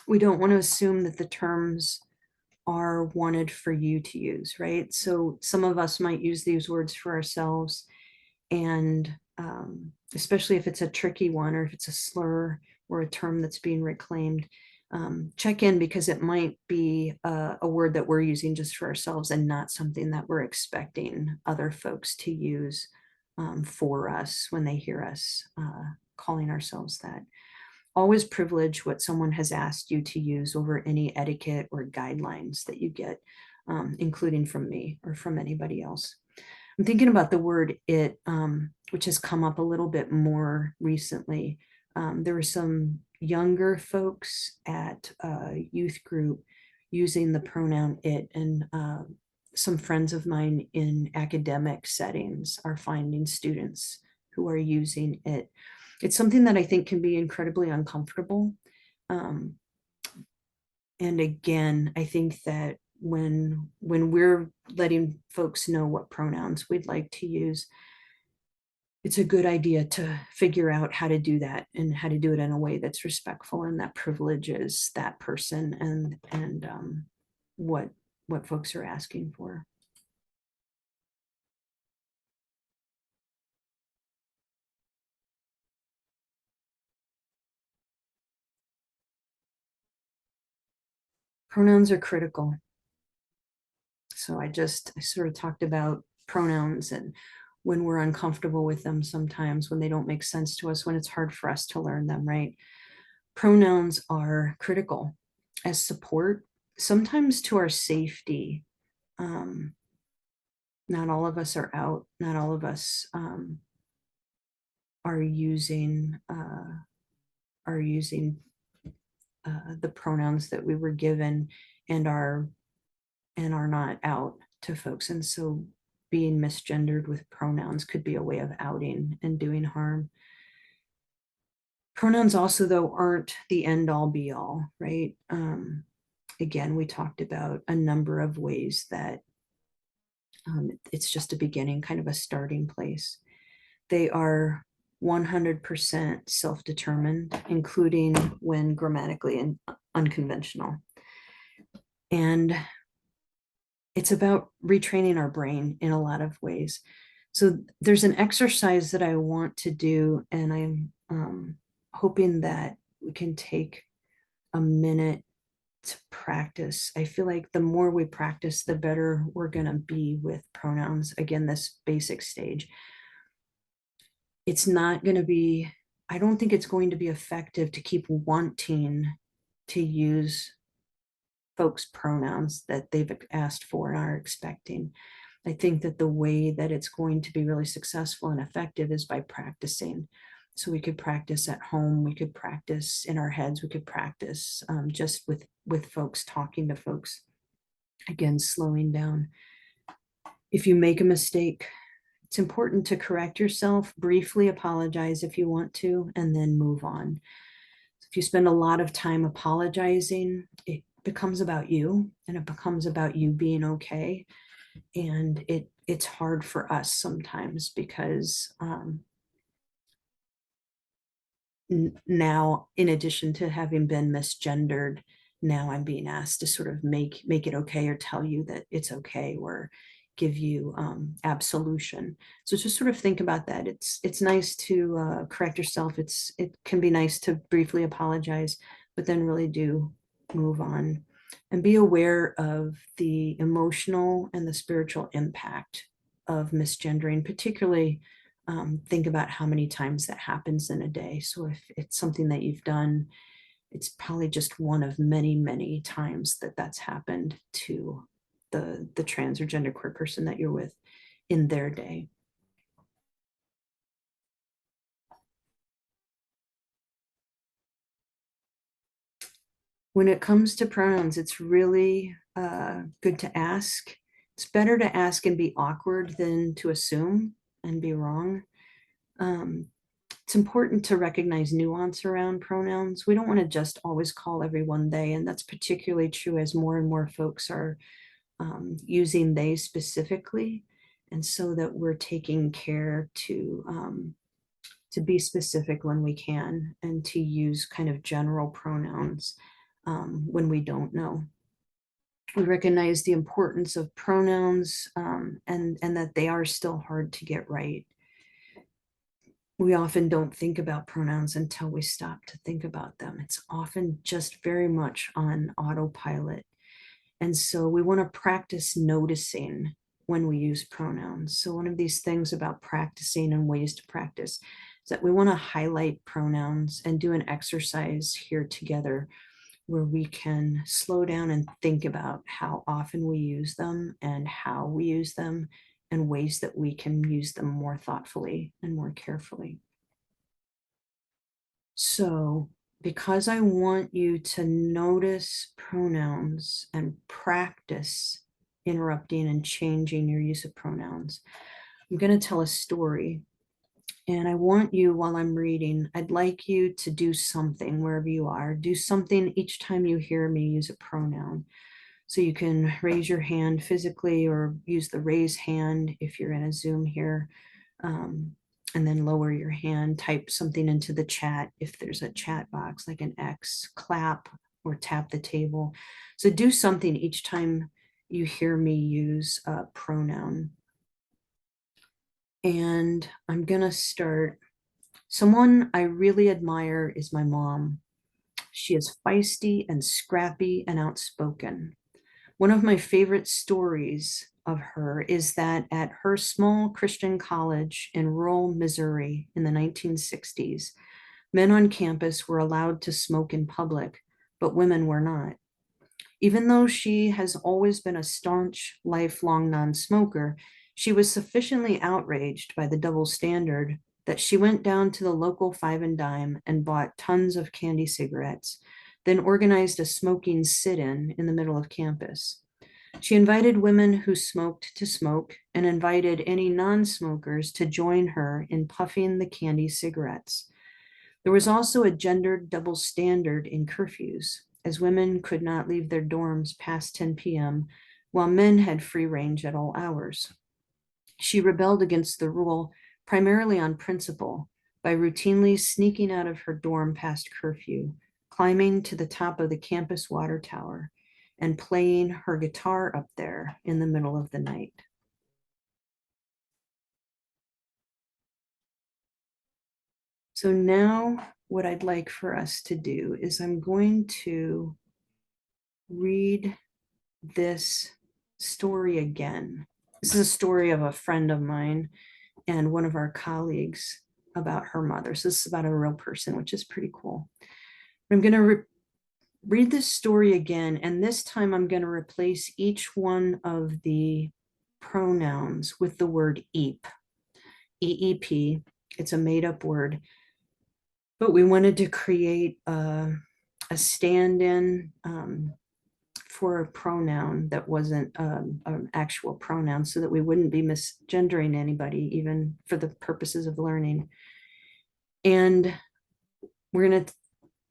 we don't want to assume that the terms are wanted for you to use, right? So some of us might use these words for ourselves And especially if it's a tricky one, or if it's a slur or a term that's being reclaimed, check in, because it might be a word that we're using just for ourselves and not something that we're expecting other folks to use for us when they hear us calling ourselves that. Always privilege what someone has asked you to use over any etiquette or guidelines that you get, including from me or from anybody else. I'm thinking about the word it, which has come up a little bit more recently. There were some younger folks at a youth group using the pronoun it, and some friends of mine in academic settings are finding students who are using it. It's something that I think can be incredibly uncomfortable. Um, and again, I think that when we're letting folks know what pronouns we'd like to use, it's a good idea to figure out how to do that, and how to do it in a way that's respectful and that privileges that person and what folks are asking for. Pronouns are critical. So I sort of talked about pronouns, and when we're uncomfortable with them sometimes, when they don't make sense to us, when it's hard for us to learn them, right? Pronouns are critical as support, sometimes to our safety. Um, Not all of us are out. Not all of us are using are using the pronouns that we were given, and are not out to folks. And so being misgendered with pronouns could be a way of outing and doing harm. Pronouns also, though, aren't the end all be all, right? Again, we talked about a number of ways that it's just a beginning, kind of a starting place. They are 100% self-determined, including when grammatically unconventional. And it's about retraining our brain in a lot of ways. So there's an exercise that I want to do, and I'm hoping that we can take a minute to practice. I feel like the more we practice, the better we're going to be with pronouns. Again, this basic stage. It's not going to be, I don't think it's going to be effective to keep wanting to use folks' pronouns that they've asked for and are expecting. I think that the way that it's going to be really successful and effective is by practicing. So we could practice at home, we could practice in our heads, we could practice just with folks, talking to folks. Again, slowing down. If you make a mistake, it's important to correct yourself, briefly apologize if you want to, and then move on. If you spend a lot of time apologizing, it becomes about you, and it becomes about you being okay. And it's hard for us sometimes, because now, in addition to having been misgendered, now I'm being asked to sort of make it okay, or tell you that it's okay, or give you absolution. So just sort of think about that. It's nice to correct yourself. It can be nice to briefly apologize, but then really do move on, and be aware of the emotional and the spiritual impact of misgendering. Particularly think about how many times that happens in a day. So if it's something that you've done, it's probably just one of many, many times that that's happened to the trans or genderqueer person that you're with in their day. When it comes to pronouns, it's really good to ask. It's better to ask and be awkward than to assume and be wrong. Um, it's important to recognize nuance around pronouns. We don't want to just always call everyone they, and that's particularly true as more and more folks are using they specifically. And so that we're taking care to be specific when we can, and to use kind of general pronouns when we don't know. We recognize the importance of pronouns, and that they are still hard to get right. we often don't think about pronouns until we stop to think about them. It's often just very much on autopilot. And so we want to practice noticing when we use pronouns. So one of these things about practicing and ways to practice is that we want to highlight pronouns and do an exercise here together where we can slow down and think about how often we use them and how we use them and ways that we can use them more thoughtfully and more carefully. So, because I want you to notice pronouns and practice interrupting and changing your use of pronouns, I'm going to tell a story. And I want you, while I'm reading, I'd like you to do something wherever you are. Do something each time you hear me use a pronoun. So you can raise your hand physically or use the raise hand if you're in a Zoom here. And then lower your hand, type something into the chat if there's a chat box like an X, clap or tap the table. So do something each time you hear me use a pronoun. And I'm going to start. Someone I really admire is my mom. She is feisty and scrappy and outspoken. One of my favorite stories of her is that at her small Christian college in rural Missouri in the 1960s, men on campus were allowed to smoke in public, but women were not. Even though she has always been a staunch, lifelong non-smoker, she was sufficiently outraged by the double standard that she went down to the local five and dime and bought tons of candy cigarettes, then organized a smoking sit-in in the middle of campus. She invited women who smoked to smoke and invited any non-smokers to join her in puffing the candy cigarettes. There was also a gendered double standard in curfews, as women could not leave their dorms past 10 p.m., while men had free range at all hours. She rebelled against the rule primarily on principle by routinely sneaking out of her dorm past curfew, climbing to the top of the campus water tower, and playing her guitar up there in the middle of the night. So now what I'd like for us to do is I'm going to read this story again. This is a story of a friend of mine and one of our colleagues about her mother. So this is about a real person, which is pretty cool. I'm going to read this story again, and this time I'm going to replace each one of the pronouns with the word eep, E-E-P. It's a made-up word, but we wanted to create a stand-in for a pronoun that wasn't an actual pronoun so that we wouldn't be misgendering anybody, even for the purposes of learning. And we're going to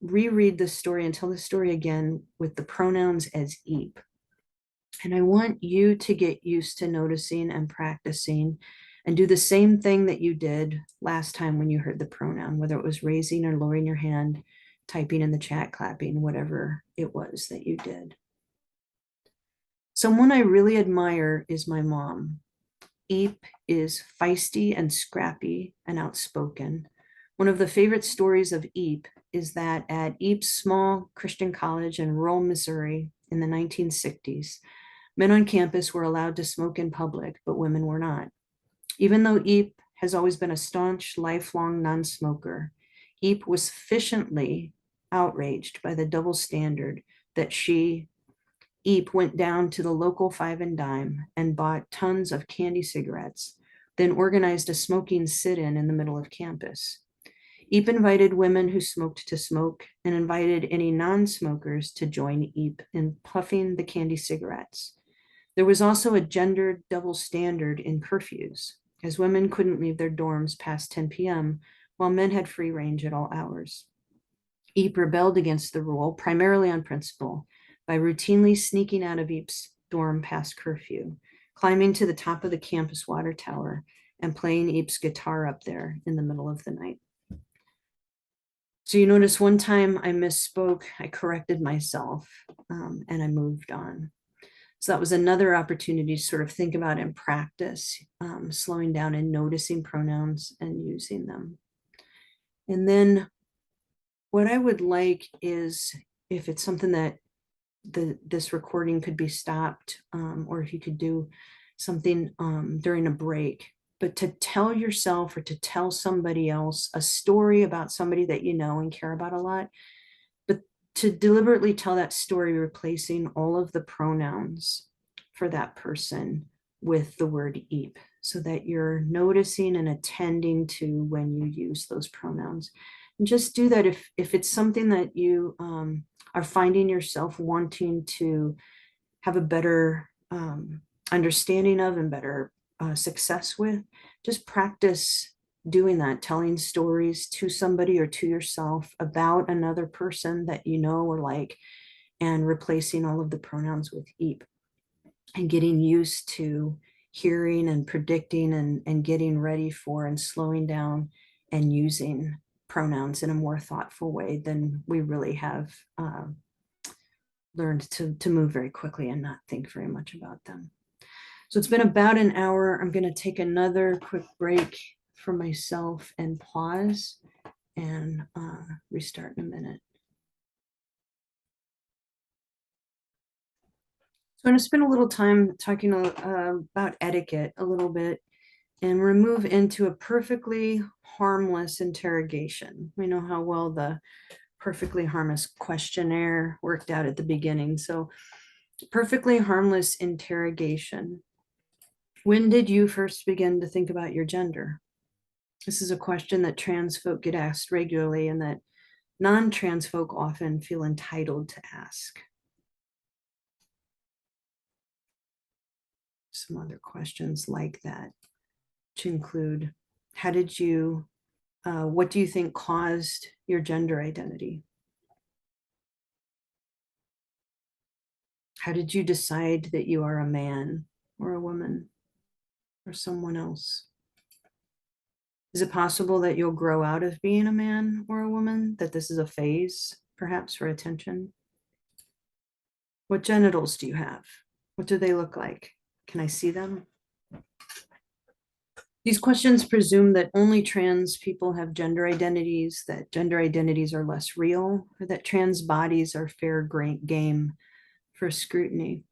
reread the story and tell the story again with the pronouns as eep. And I want you to get used to noticing and practicing and do the same thing that you did last time when you heard the pronoun, whether it was raising or lowering your hand, typing in the chat, clapping, whatever it was that you did. Someone I really admire is my mom. Eep is feisty and scrappy and outspoken. One of the favorite stories of Eep is that at Eep's small Christian college in rural Missouri in the 1960s, men on campus were allowed to smoke in public, but women were not. Even though Eep has always been a staunch, lifelong non-smoker, Eep was sufficiently outraged by the double standard that Eep went down to the local five and dime and bought tons of candy cigarettes, then organized a smoking sit-in in the middle of campus. Eep invited women who smoked to smoke and invited any non-smokers to join Eep in puffing the candy cigarettes. There was also a gendered double standard in curfews, as women couldn't leave their dorms past 10 p.m., while men had free range at all hours. Eep rebelled against the rule, primarily on principle, by routinely sneaking out of Eep's dorm past curfew, climbing to the top of the campus water tower, and playing Eep's guitar up there in the middle of the night. So you notice one time I misspoke, I corrected myself, and I moved on. So that was another opportunity to sort of think about and practice slowing down and noticing pronouns and using them. And then what I would like is, if it's something that this recording could be stopped, or if you could do something during a break, but to tell yourself or to tell somebody else a story about somebody that you know and care about a lot, but to deliberately tell that story, replacing all of the pronouns for that person with the word eep, so that you're noticing and attending to when you use those pronouns. And just do that if it's something that you are finding yourself wanting to have a better understanding of and better success with. Just practice doing that, telling stories to somebody or to yourself about another person that you know or like, and replacing all of the pronouns with eep, and getting used to hearing and predicting and getting ready for and slowing down and using pronouns in a more thoughtful way than we really have learned to move very quickly and not think very much about them. So it's been about an hour. I'm going to take another quick break for myself and pause and restart in a minute. So I'm going to spend a little time talking about etiquette a little bit, and we'll move into a perfectly harmless interrogation. We know how well the perfectly harmless questionnaire worked out at the beginning. So perfectly harmless interrogation. When did you first begin to think about your gender? This is a question that trans folk get asked regularly and that non-trans folk often feel entitled to ask. Some other questions like that, which include, what do you think caused your gender identity? How did you decide that you are a man or a woman or someone else? Is it possible that you'll grow out of being a man or a woman, that this is a phase, perhaps for attention? What genitals do you have? What do they look like? Can I see them? These questions presume that only trans people have gender identities, that gender identities are less real, or that trans bodies are fair game for scrutiny.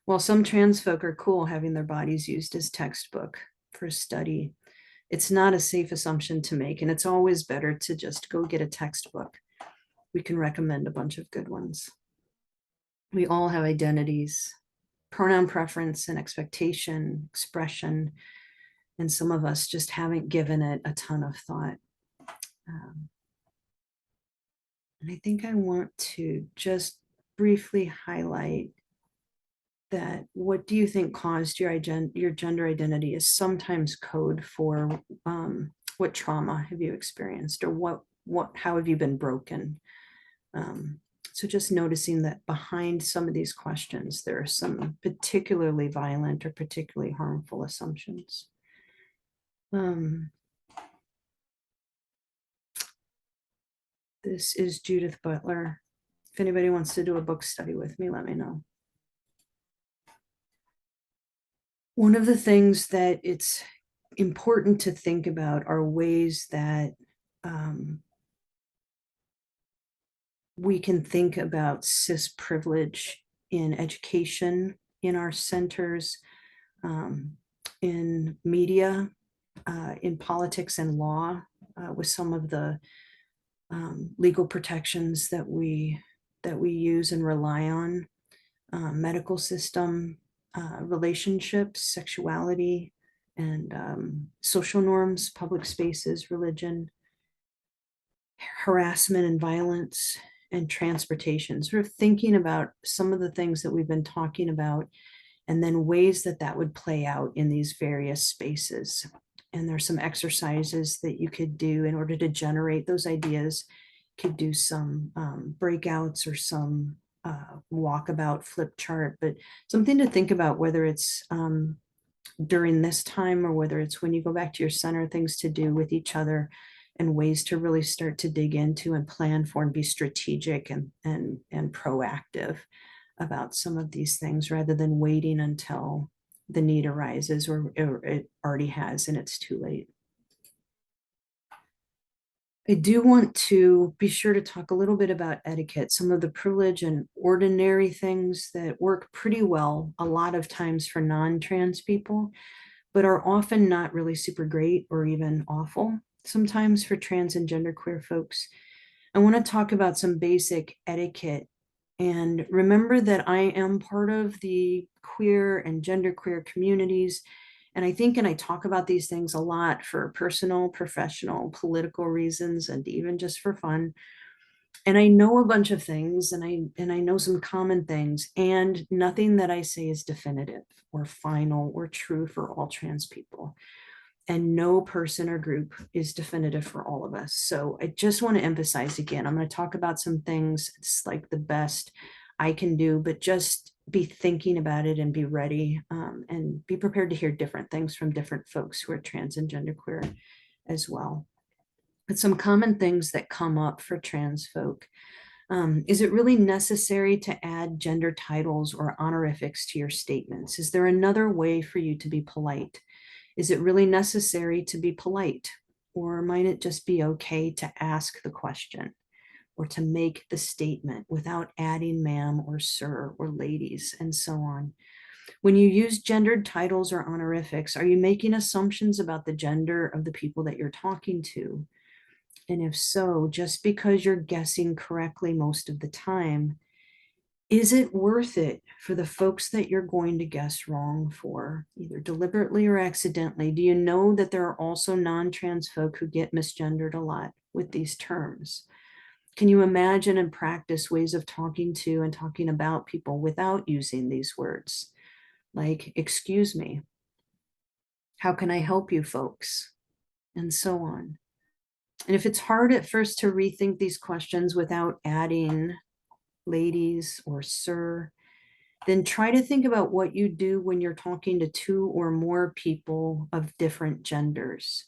While some trans folk are cool having their bodies used as textbook for study, it's not a safe assumption to make, and it's always better to just go get a textbook. We can recommend a bunch of good ones. We all have identities, pronoun preference and expectation, expression, and some of us just haven't given it a ton of thought. And I think I want to just briefly highlight that what do you think caused your gender identity is sometimes code for what trauma have you experienced, or how have you been broken? So just noticing that behind some of these questions, there are some particularly violent or particularly harmful assumptions. This is Judith Butler. If anybody wants to do a book study with me, let me know. One of the things that it's important to think about are ways that we can think about cis privilege in education, in our centers, in media, in politics and law, with some of the legal protections that we use and rely on, medical system, relationships, sexuality, and social norms, public spaces, religion, harassment and violence, and transportation. Sort of thinking about some of the things that we've been talking about, and then ways that that would play out in these various spaces. And there's some exercises that you could do in order to generate those ideas. You could do some breakouts or some walkabout flip chart, but something to think about, whether it's during this time or whether it's when you go back to your center, things to do with each other and ways to really start to dig into and plan for and be strategic and proactive about some of these things, rather than waiting until the need arises or it already has and it's too late. I do want to be sure to talk a little bit about etiquette, some of the privilege and ordinary things that work pretty well a lot of times for non-trans people, but are often not really super great or even awful sometimes for trans and genderqueer folks. I want to talk about some basic etiquette and remember that I am part of the queer and genderqueer communities. And I think, and I talk about these things a lot for personal, professional, political reasons, and even just for fun. And I know a bunch of things and I know some common things, and nothing that I say is definitive or final or true for all trans people, and no person or group is definitive for all of us. So I just want to emphasize again, I'm going to talk about some things. It's like the best I can do, but just be thinking about it and be ready, and be prepared to hear different things from different folks who are trans and genderqueer as well. But some common things that come up for trans folk. Is it really necessary to add gender titles or honorifics to your statements? Is there another way for you to be polite? Is it really necessary to be polite? Or might it just be okay to ask the question or to make the statement without adding ma'am or sir or ladies and so on? When you use gendered titles or honorifics, are you making assumptions about the gender of the people that you're talking to? And if so, just because you're guessing correctly most of the time, is it worth it for the folks that you're going to guess wrong for, either deliberately or accidentally? Do you know that there are also non-trans folk who get misgendered a lot with these terms? Can you imagine and practice ways of talking to and talking about people without using these words? Like, excuse me, how can I help you folks? And so on. And if it's hard at first to rethink these questions without adding ladies or sir, then try to think about what you do when you're talking to two or more people of different genders.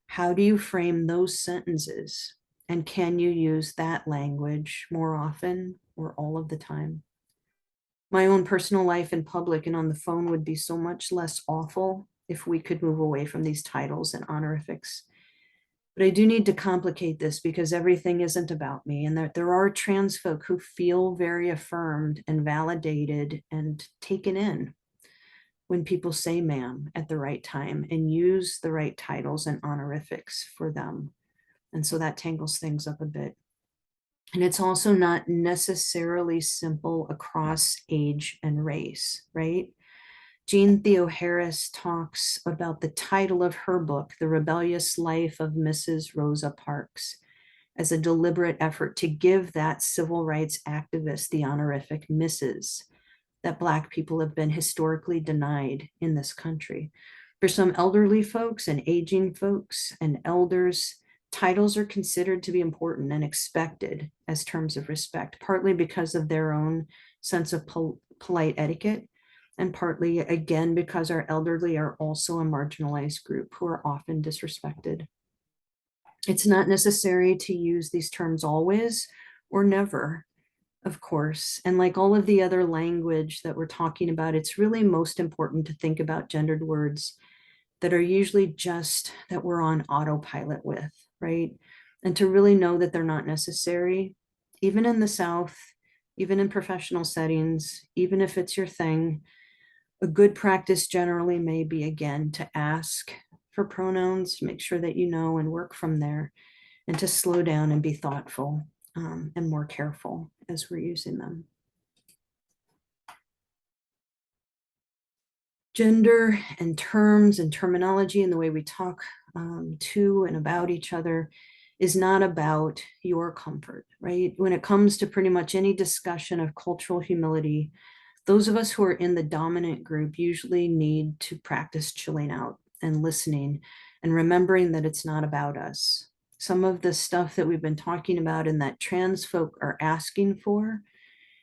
How do you frame those sentences? And can you use that language more often or all of the time? My own personal life in public and on the phone would be so much less awful if we could move away from these titles and honorifics. But I do need to complicate this because everything isn't about me, and that there are trans folk who feel very affirmed and validated and taken in when people say ma'am at the right time and use the right titles and honorifics for them. And so that tangles things up a bit. And it's also not necessarily simple across age and race, right? Jean Theo Harris talks about the title of her book, The Rebellious Life of Mrs. Rosa Parks, as a deliberate effort to give that civil rights activist the honorific Mrs. that Black people have been historically denied in this country. For some elderly folks and aging folks and elders, titles are considered to be important and expected as terms of respect, partly because of their own sense of polite etiquette, and partly, again, because our elderly are also a marginalized group who are often disrespected. It's not necessary to use these terms always or never, of course. And like all of the other language that we're talking about, it's really most important to think about gendered words that are usually just that we're on autopilot with, right? And to really know that they're not necessary, even in the South, even in professional settings, even if it's your thing. A good practice generally may be, again, to ask for pronouns, make sure that you know and work from there, and to slow down and be thoughtful, and more careful as we're using them. Gender and terms and terminology and the way we talk to and about each other is not about your comfort, right? When it comes to pretty much any discussion of cultural humility, those of us who are in the dominant group usually need to practice chilling out and listening and remembering that it's not about us. Some of the stuff that we've been talking about and that trans folk are asking for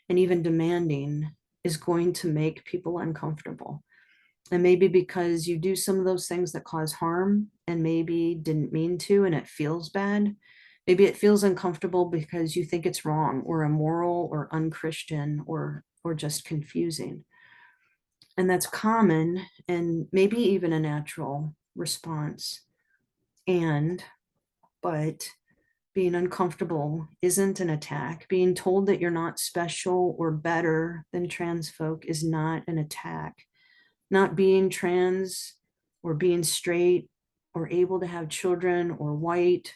and even demanding is going to make people uncomfortable. And maybe because you do some of those things that cause harm and maybe didn't mean to, and it feels bad. Maybe it feels uncomfortable because you think it's wrong or immoral or unchristian or just confusing. And that's common and maybe even a natural response. But Being uncomfortable isn't an attack. Being told that you're not special or better than trans folk is not an attack. Not being trans or being straight or able to have children or white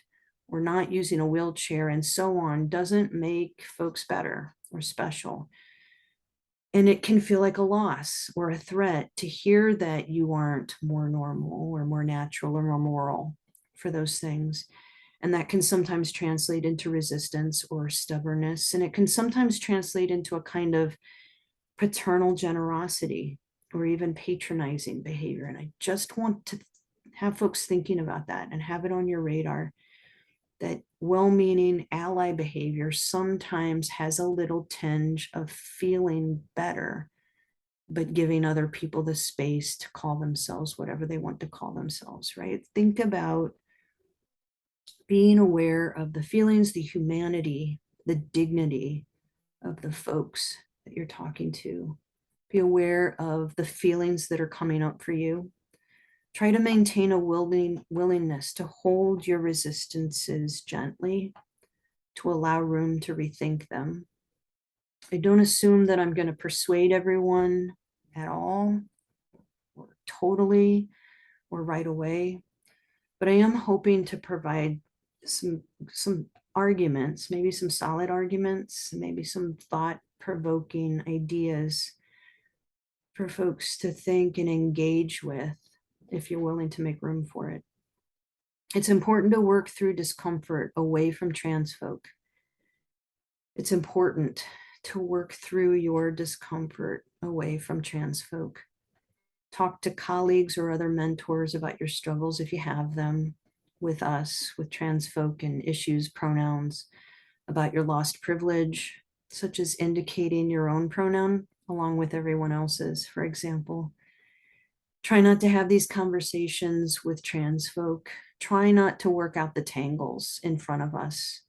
or not using a wheelchair and so on doesn't make folks better or special. And it can feel like a loss or a threat to hear that you aren't more normal or more natural or more moral for those things. And that can sometimes translate into resistance or stubbornness. And it can sometimes translate into a kind of paternal generosity or even patronizing behavior. And I just want to have folks thinking about that and have it on your radar that well-meaning ally behavior sometimes has a little tinge of feeling better, but giving other people the space to call themselves whatever they want to call themselves, right? Think about being aware of the feelings, the humanity, the dignity of the folks that you're talking to. Be aware of the feelings that are coming up for you. Try to maintain a willingness to hold your resistances gently, to allow room to rethink them. I don't assume that I'm going to persuade everyone at all, or totally, or right away, but I am hoping to provide some arguments, maybe some solid arguments, maybe some thought-provoking ideas for folks to think and engage with if you're willing to make room for it. It's important to work through discomfort away from trans folk. It's important to work through your discomfort away from trans folk. Talk to colleagues or other mentors about your struggles if you have them with us, with trans folk and issues, pronouns, about your lost privilege, such as indicating your own pronoun along with everyone else's, for example. Try not to have these conversations with trans folk. Try not to work out the tangles in front of us.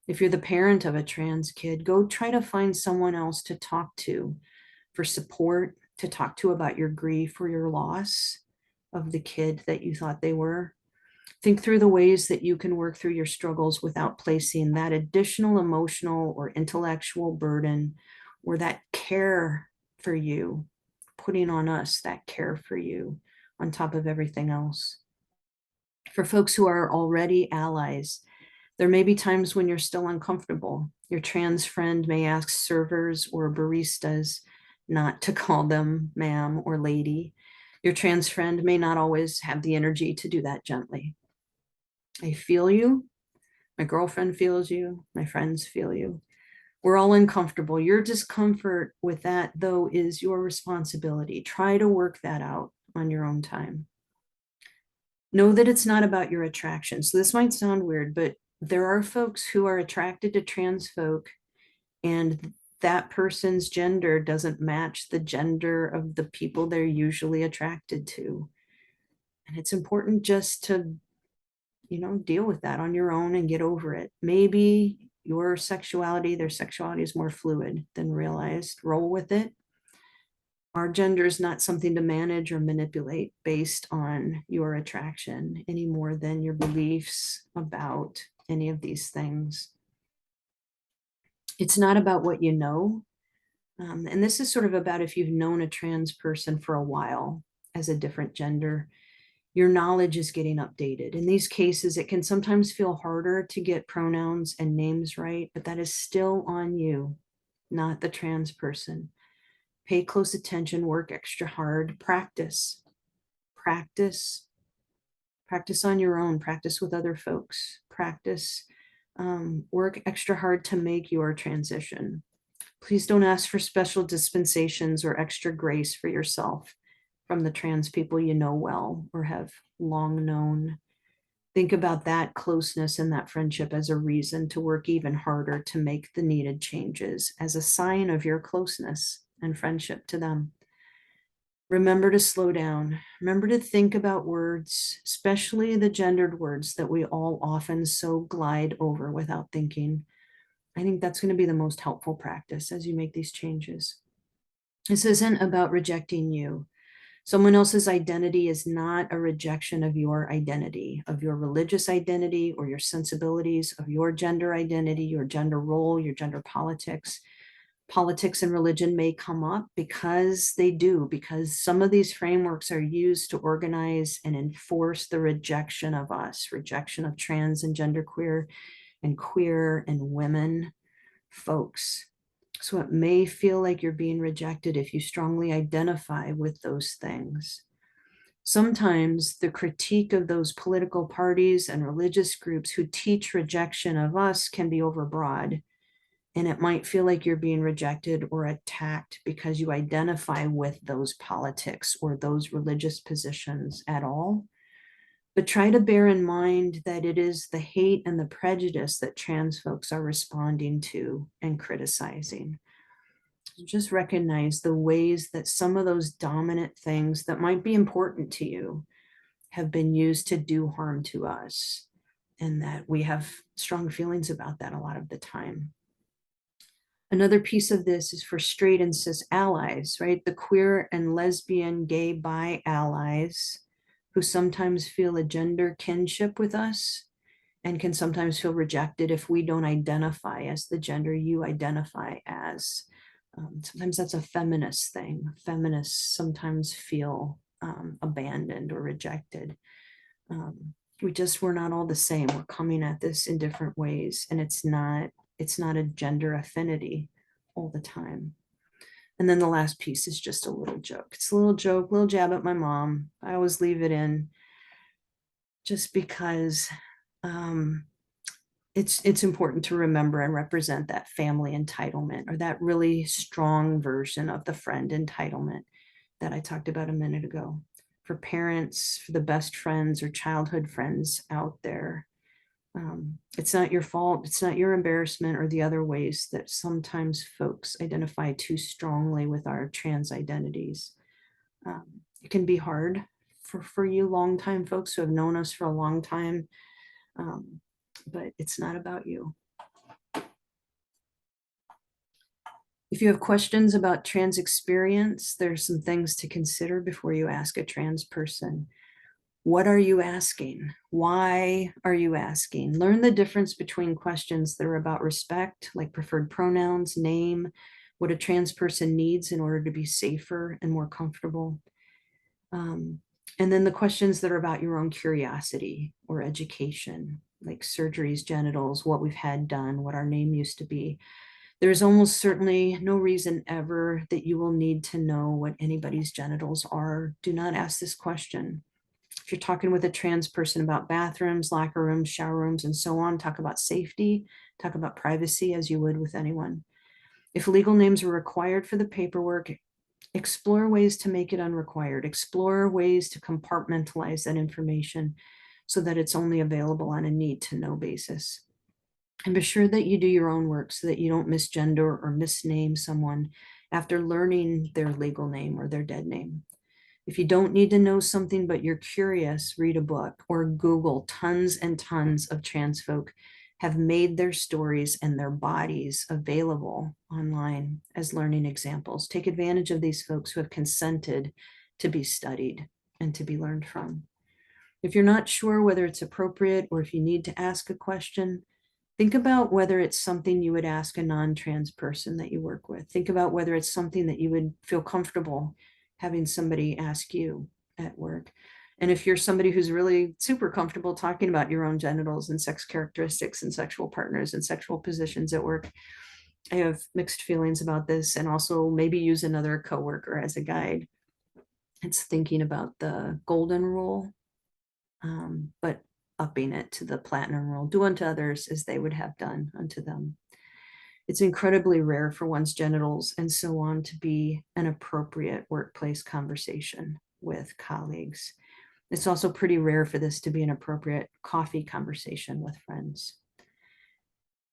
If you're the parent of a trans kid, go try to find someone else to talk to for support, to talk to about your grief or your loss of the kid that you thought they were. Think through the ways that you can work through your struggles without placing that additional emotional or intellectual burden or that care for you, putting on us that care for you on top of everything else. For folks who are already allies, there may be times when you're still uncomfortable. Your trans friend may ask servers or baristas not to call them ma'am or lady. Your trans friend may not always have the energy to do that gently. I feel you. My girlfriend feels you. My friends feel you. We're all uncomfortable. Your discomfort with that, though, is your responsibility. Try to work that out on your own time. Know that it's not about your attraction. So this might sound weird, but there are folks who are attracted to trans folk and that person's gender doesn't match the gender of the people they're usually attracted to. And it's important just to, deal with that on your own and get over it. Maybe your sexuality, their sexuality is more fluid than realized. Roll with it. Our gender is not something to manage or manipulate based on your attraction any more than your beliefs about any of these things. It's not about what you know. And this is sort of about if you've known a trans person for a while as a different gender, your knowledge is getting updated. In these cases, it can sometimes feel harder to get pronouns and names right, but that is still on you, not the trans person. Pay close attention, work extra hard, practice, practice, practice on your own, practice with other folks, practice, work extra hard to make your transition. Please don't ask for special dispensations or extra grace for yourself from the trans people you know well or have long known. Think about that closeness and that friendship as a reason to work even harder to make the needed changes as a sign of your closeness and friendship to them. Remember to slow down. Remember to think about words, especially the gendered words that we all often so glide over without thinking. I think that's going to be the most helpful practice as you make these changes. This isn't about rejecting you. Someone else's identity is not a rejection of your identity, of your religious identity or your sensibilities, of your gender identity, your gender role, your gender politics. Politics and religion may come up because they do, because some of these frameworks are used to organize and enforce the rejection of us, rejection of trans and genderqueer and queer and women folks. So it may feel like you're being rejected if you strongly identify with those things. Sometimes the critique of those political parties and religious groups who teach rejection of us can be overbroad, and it might feel like you're being rejected or attacked because you identify with those politics or those religious positions at all. But try to bear in mind that it is the hate and the prejudice that trans folks are responding to and criticizing. Just recognize the ways that some of those dominant things that might be important to you have been used to do harm to us, and that we have strong feelings about that a lot of the time. Another piece of this is for straight and cis allies, right? The queer and lesbian, gay, bi allies who sometimes feel a gender kinship with us and can sometimes feel rejected if we don't identify as the gender you identify as. Sometimes that's a feminist thing. Feminists sometimes feel abandoned or rejected. We're not all the same. We're coming at this in different ways, and it's not a gender affinity all the time. And then the last piece is just a little joke. It's a little joke, little jab at my mom. I always leave it in just because it's important to remember and represent that family entitlement, or that really strong version of the friend entitlement that I talked about a minute ago. For parents, for the best friends or childhood friends out there, it's not your fault. It's not your embarrassment or the other ways that sometimes folks identify too strongly with our trans identities. It can be hard for you longtime folks who have known us for a long time, but it's not about you. If you have questions about trans experience, there's some things to consider before you ask a trans person. What are you asking? Why are you asking? Learn the difference between questions that are about respect, like preferred pronouns, name, what a trans person needs in order to be safer and more comfortable. And then the questions that are about your own curiosity or education, like surgeries, genitals, what we've had done, what our name used to be. There's almost certainly no reason ever that you will need to know what anybody's genitals are. Do not ask this question. If you're talking with a trans person about bathrooms, locker rooms, shower rooms, and so on, talk about safety, talk about privacy as you would with anyone. If legal names are required for the paperwork, explore ways to make it unrequired. Explore ways to compartmentalize that information so that it's only available on a need to know basis. And be sure that you do your own work so that you don't misgender or misname someone after learning their legal name or their dead name. If you don't need to know something but you're curious, read a book or Google. Tons and tons of trans folk have made their stories and their bodies available online as learning examples. Take advantage of these folks who have consented to be studied and to be learned from. If you're not sure whether it's appropriate or if you need to ask a question, think about whether it's something you would ask a non-trans person that you work with. Think about whether it's something that you would feel comfortable having somebody ask you at work. And if you're somebody who's really super comfortable talking about your own genitals and sex characteristics and sexual partners and sexual positions at work, I have mixed feelings about this, and also maybe use another coworker as a guide. It's thinking about the golden rule, but upping it to the platinum rule. Do unto others as they would have done unto them. It's incredibly rare for one's genitals and so on to be an appropriate workplace conversation with colleagues. It's also pretty rare for this to be an appropriate coffee conversation with friends.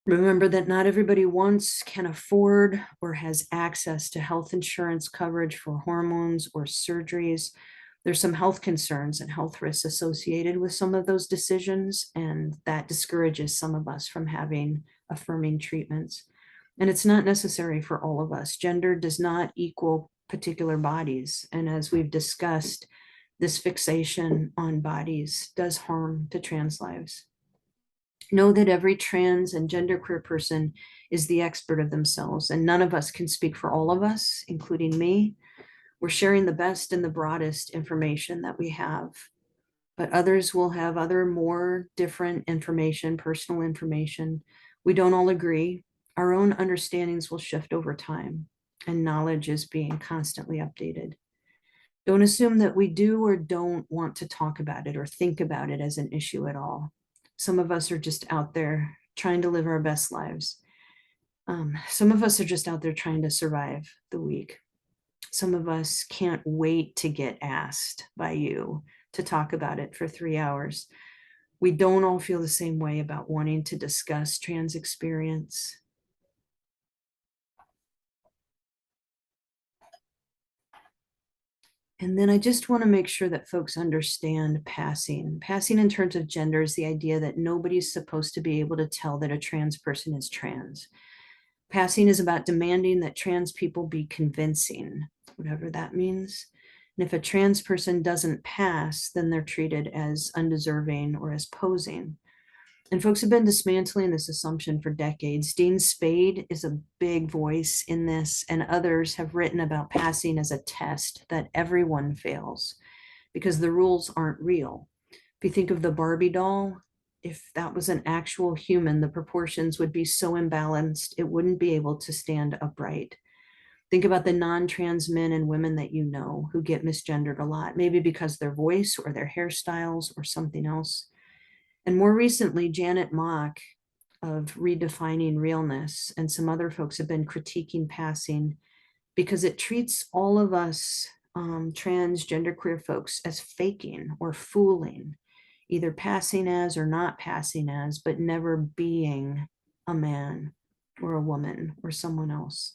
Remember that not everybody wants, can afford, or has access to health insurance coverage for hormones or surgeries. There's some health concerns and health risks associated with some of those decisions, and that discourages some of us from having affirming treatments. And it's not necessary for all of us. Gender does not equal particular bodies. And as we've discussed, this fixation on bodies does harm to trans lives. Know that every trans and genderqueer person is the expert of themselves, and none of us can speak for all of us, including me. We're sharing the best and the broadest information that we have, but others will have other more different information, personal information. We don't all agree. Our own understandings will shift over time, and knowledge is being constantly updated. Don't assume that we do or don't want to talk about it or think about it as an issue at all. Some of us are just out there trying to live our best lives. Some of us are just out there trying to survive the week. Some of us can't wait to get asked by you to talk about it for 3 hours. We don't all feel the same way about wanting to discuss trans experience. And then I just want to make sure that folks understand passing. Passing in terms of gender is the idea that nobody's supposed to be able to tell that a trans person is trans. Passing is about demanding that trans people be convincing, whatever that means. And if a trans person doesn't pass, then they're treated as undeserving or as posing. And folks have been dismantling this assumption for decades. Dean Spade is a big voice in this, and others have written about passing as a test that everyone fails because the rules aren't real. If you think of the Barbie doll, if that was an actual human, the proportions would be so imbalanced, it wouldn't be able to stand upright. Think about the non-trans men and women that you know who get misgendered a lot, maybe because their voice or their hairstyles or something else. And more recently, Janet Mock of Redefining Realness and some other folks have been critiquing passing because it treats all of us transgender queer folks as faking or fooling, either passing as or not passing as, but never being a man or a woman or someone else.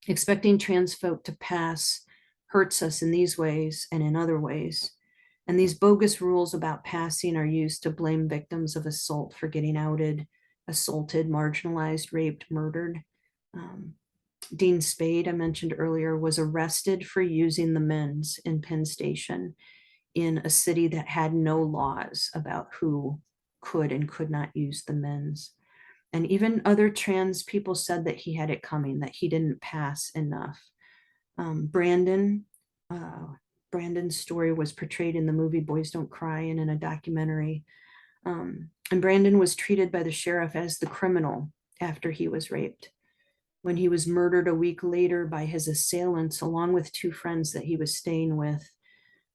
Expecting trans folk to pass hurts us in these ways and in other ways. And these bogus rules about passing are used to blame victims of assault for getting outed, assaulted, marginalized, raped, murdered. Dean Spade, I mentioned earlier, was arrested for using the men's in Penn Station in a city that had no laws about who could and could not use the men's. And even other trans people said that he had it coming, that he didn't pass enough. Brandon's story was portrayed in the movie Boys Don't Cry and in a documentary. And Brandon was treated by the sheriff as the criminal after he was raped. When he was murdered a week later by his assailants, along with two friends that he was staying with,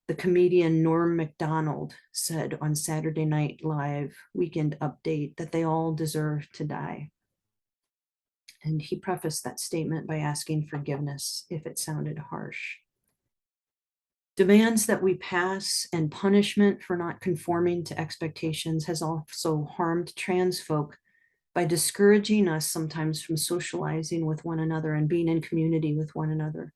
the comedian Norm Macdonald said on Saturday Night Live Weekend Update that they all deserve to die. And he prefaced that statement by asking forgiveness if it sounded harsh. Demands that we pass and punishment for not conforming to expectations has also harmed trans folk by discouraging us sometimes from socializing with one another and being in community with one another.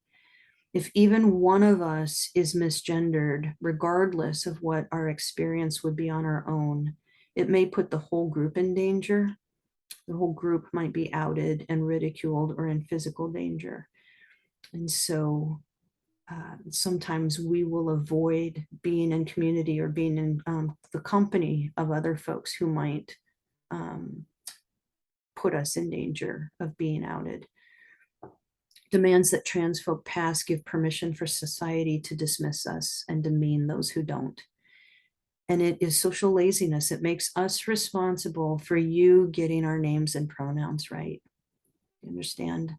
If even one of us is misgendered, regardless of what our experience would be on our own, it may put the whole group in danger. The whole group might be outed and ridiculed or in physical danger. And so sometimes we will avoid being in community or being in the company of other folks who might put us in danger of being outed. Demands that trans folk pass give permission for society to dismiss us and demean those who don't. And it is social laziness. It makes us responsible for you getting our names and pronouns right. You understand?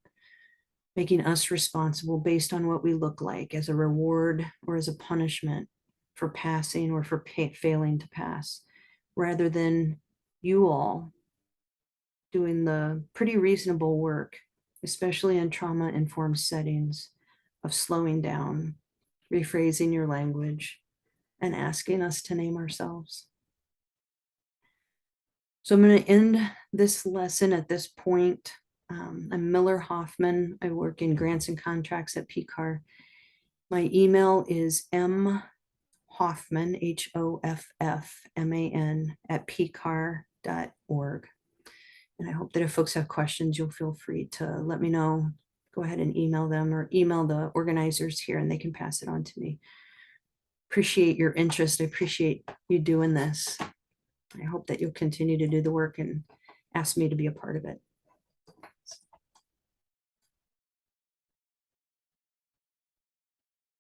Making us responsible based on what we look like as a reward or as a punishment for passing or for failing to pass, rather than you all doing the pretty reasonable work, especially in trauma-informed settings, of slowing down, rephrasing your language, and asking us to name ourselves. So I'm going to end this lesson at this point. I'm Miller Hoffman. I work in grants and contracts at PCAR. My email is mhoffman, HOFFMAN, at pcar.org. And I hope that if folks have questions, you'll feel free to let me know. go ahead and email them or email the organizers here and they can pass it on to me. Appreciate your interest. I appreciate you doing this. I hope that you'll continue to do the work and ask me to be a part of it.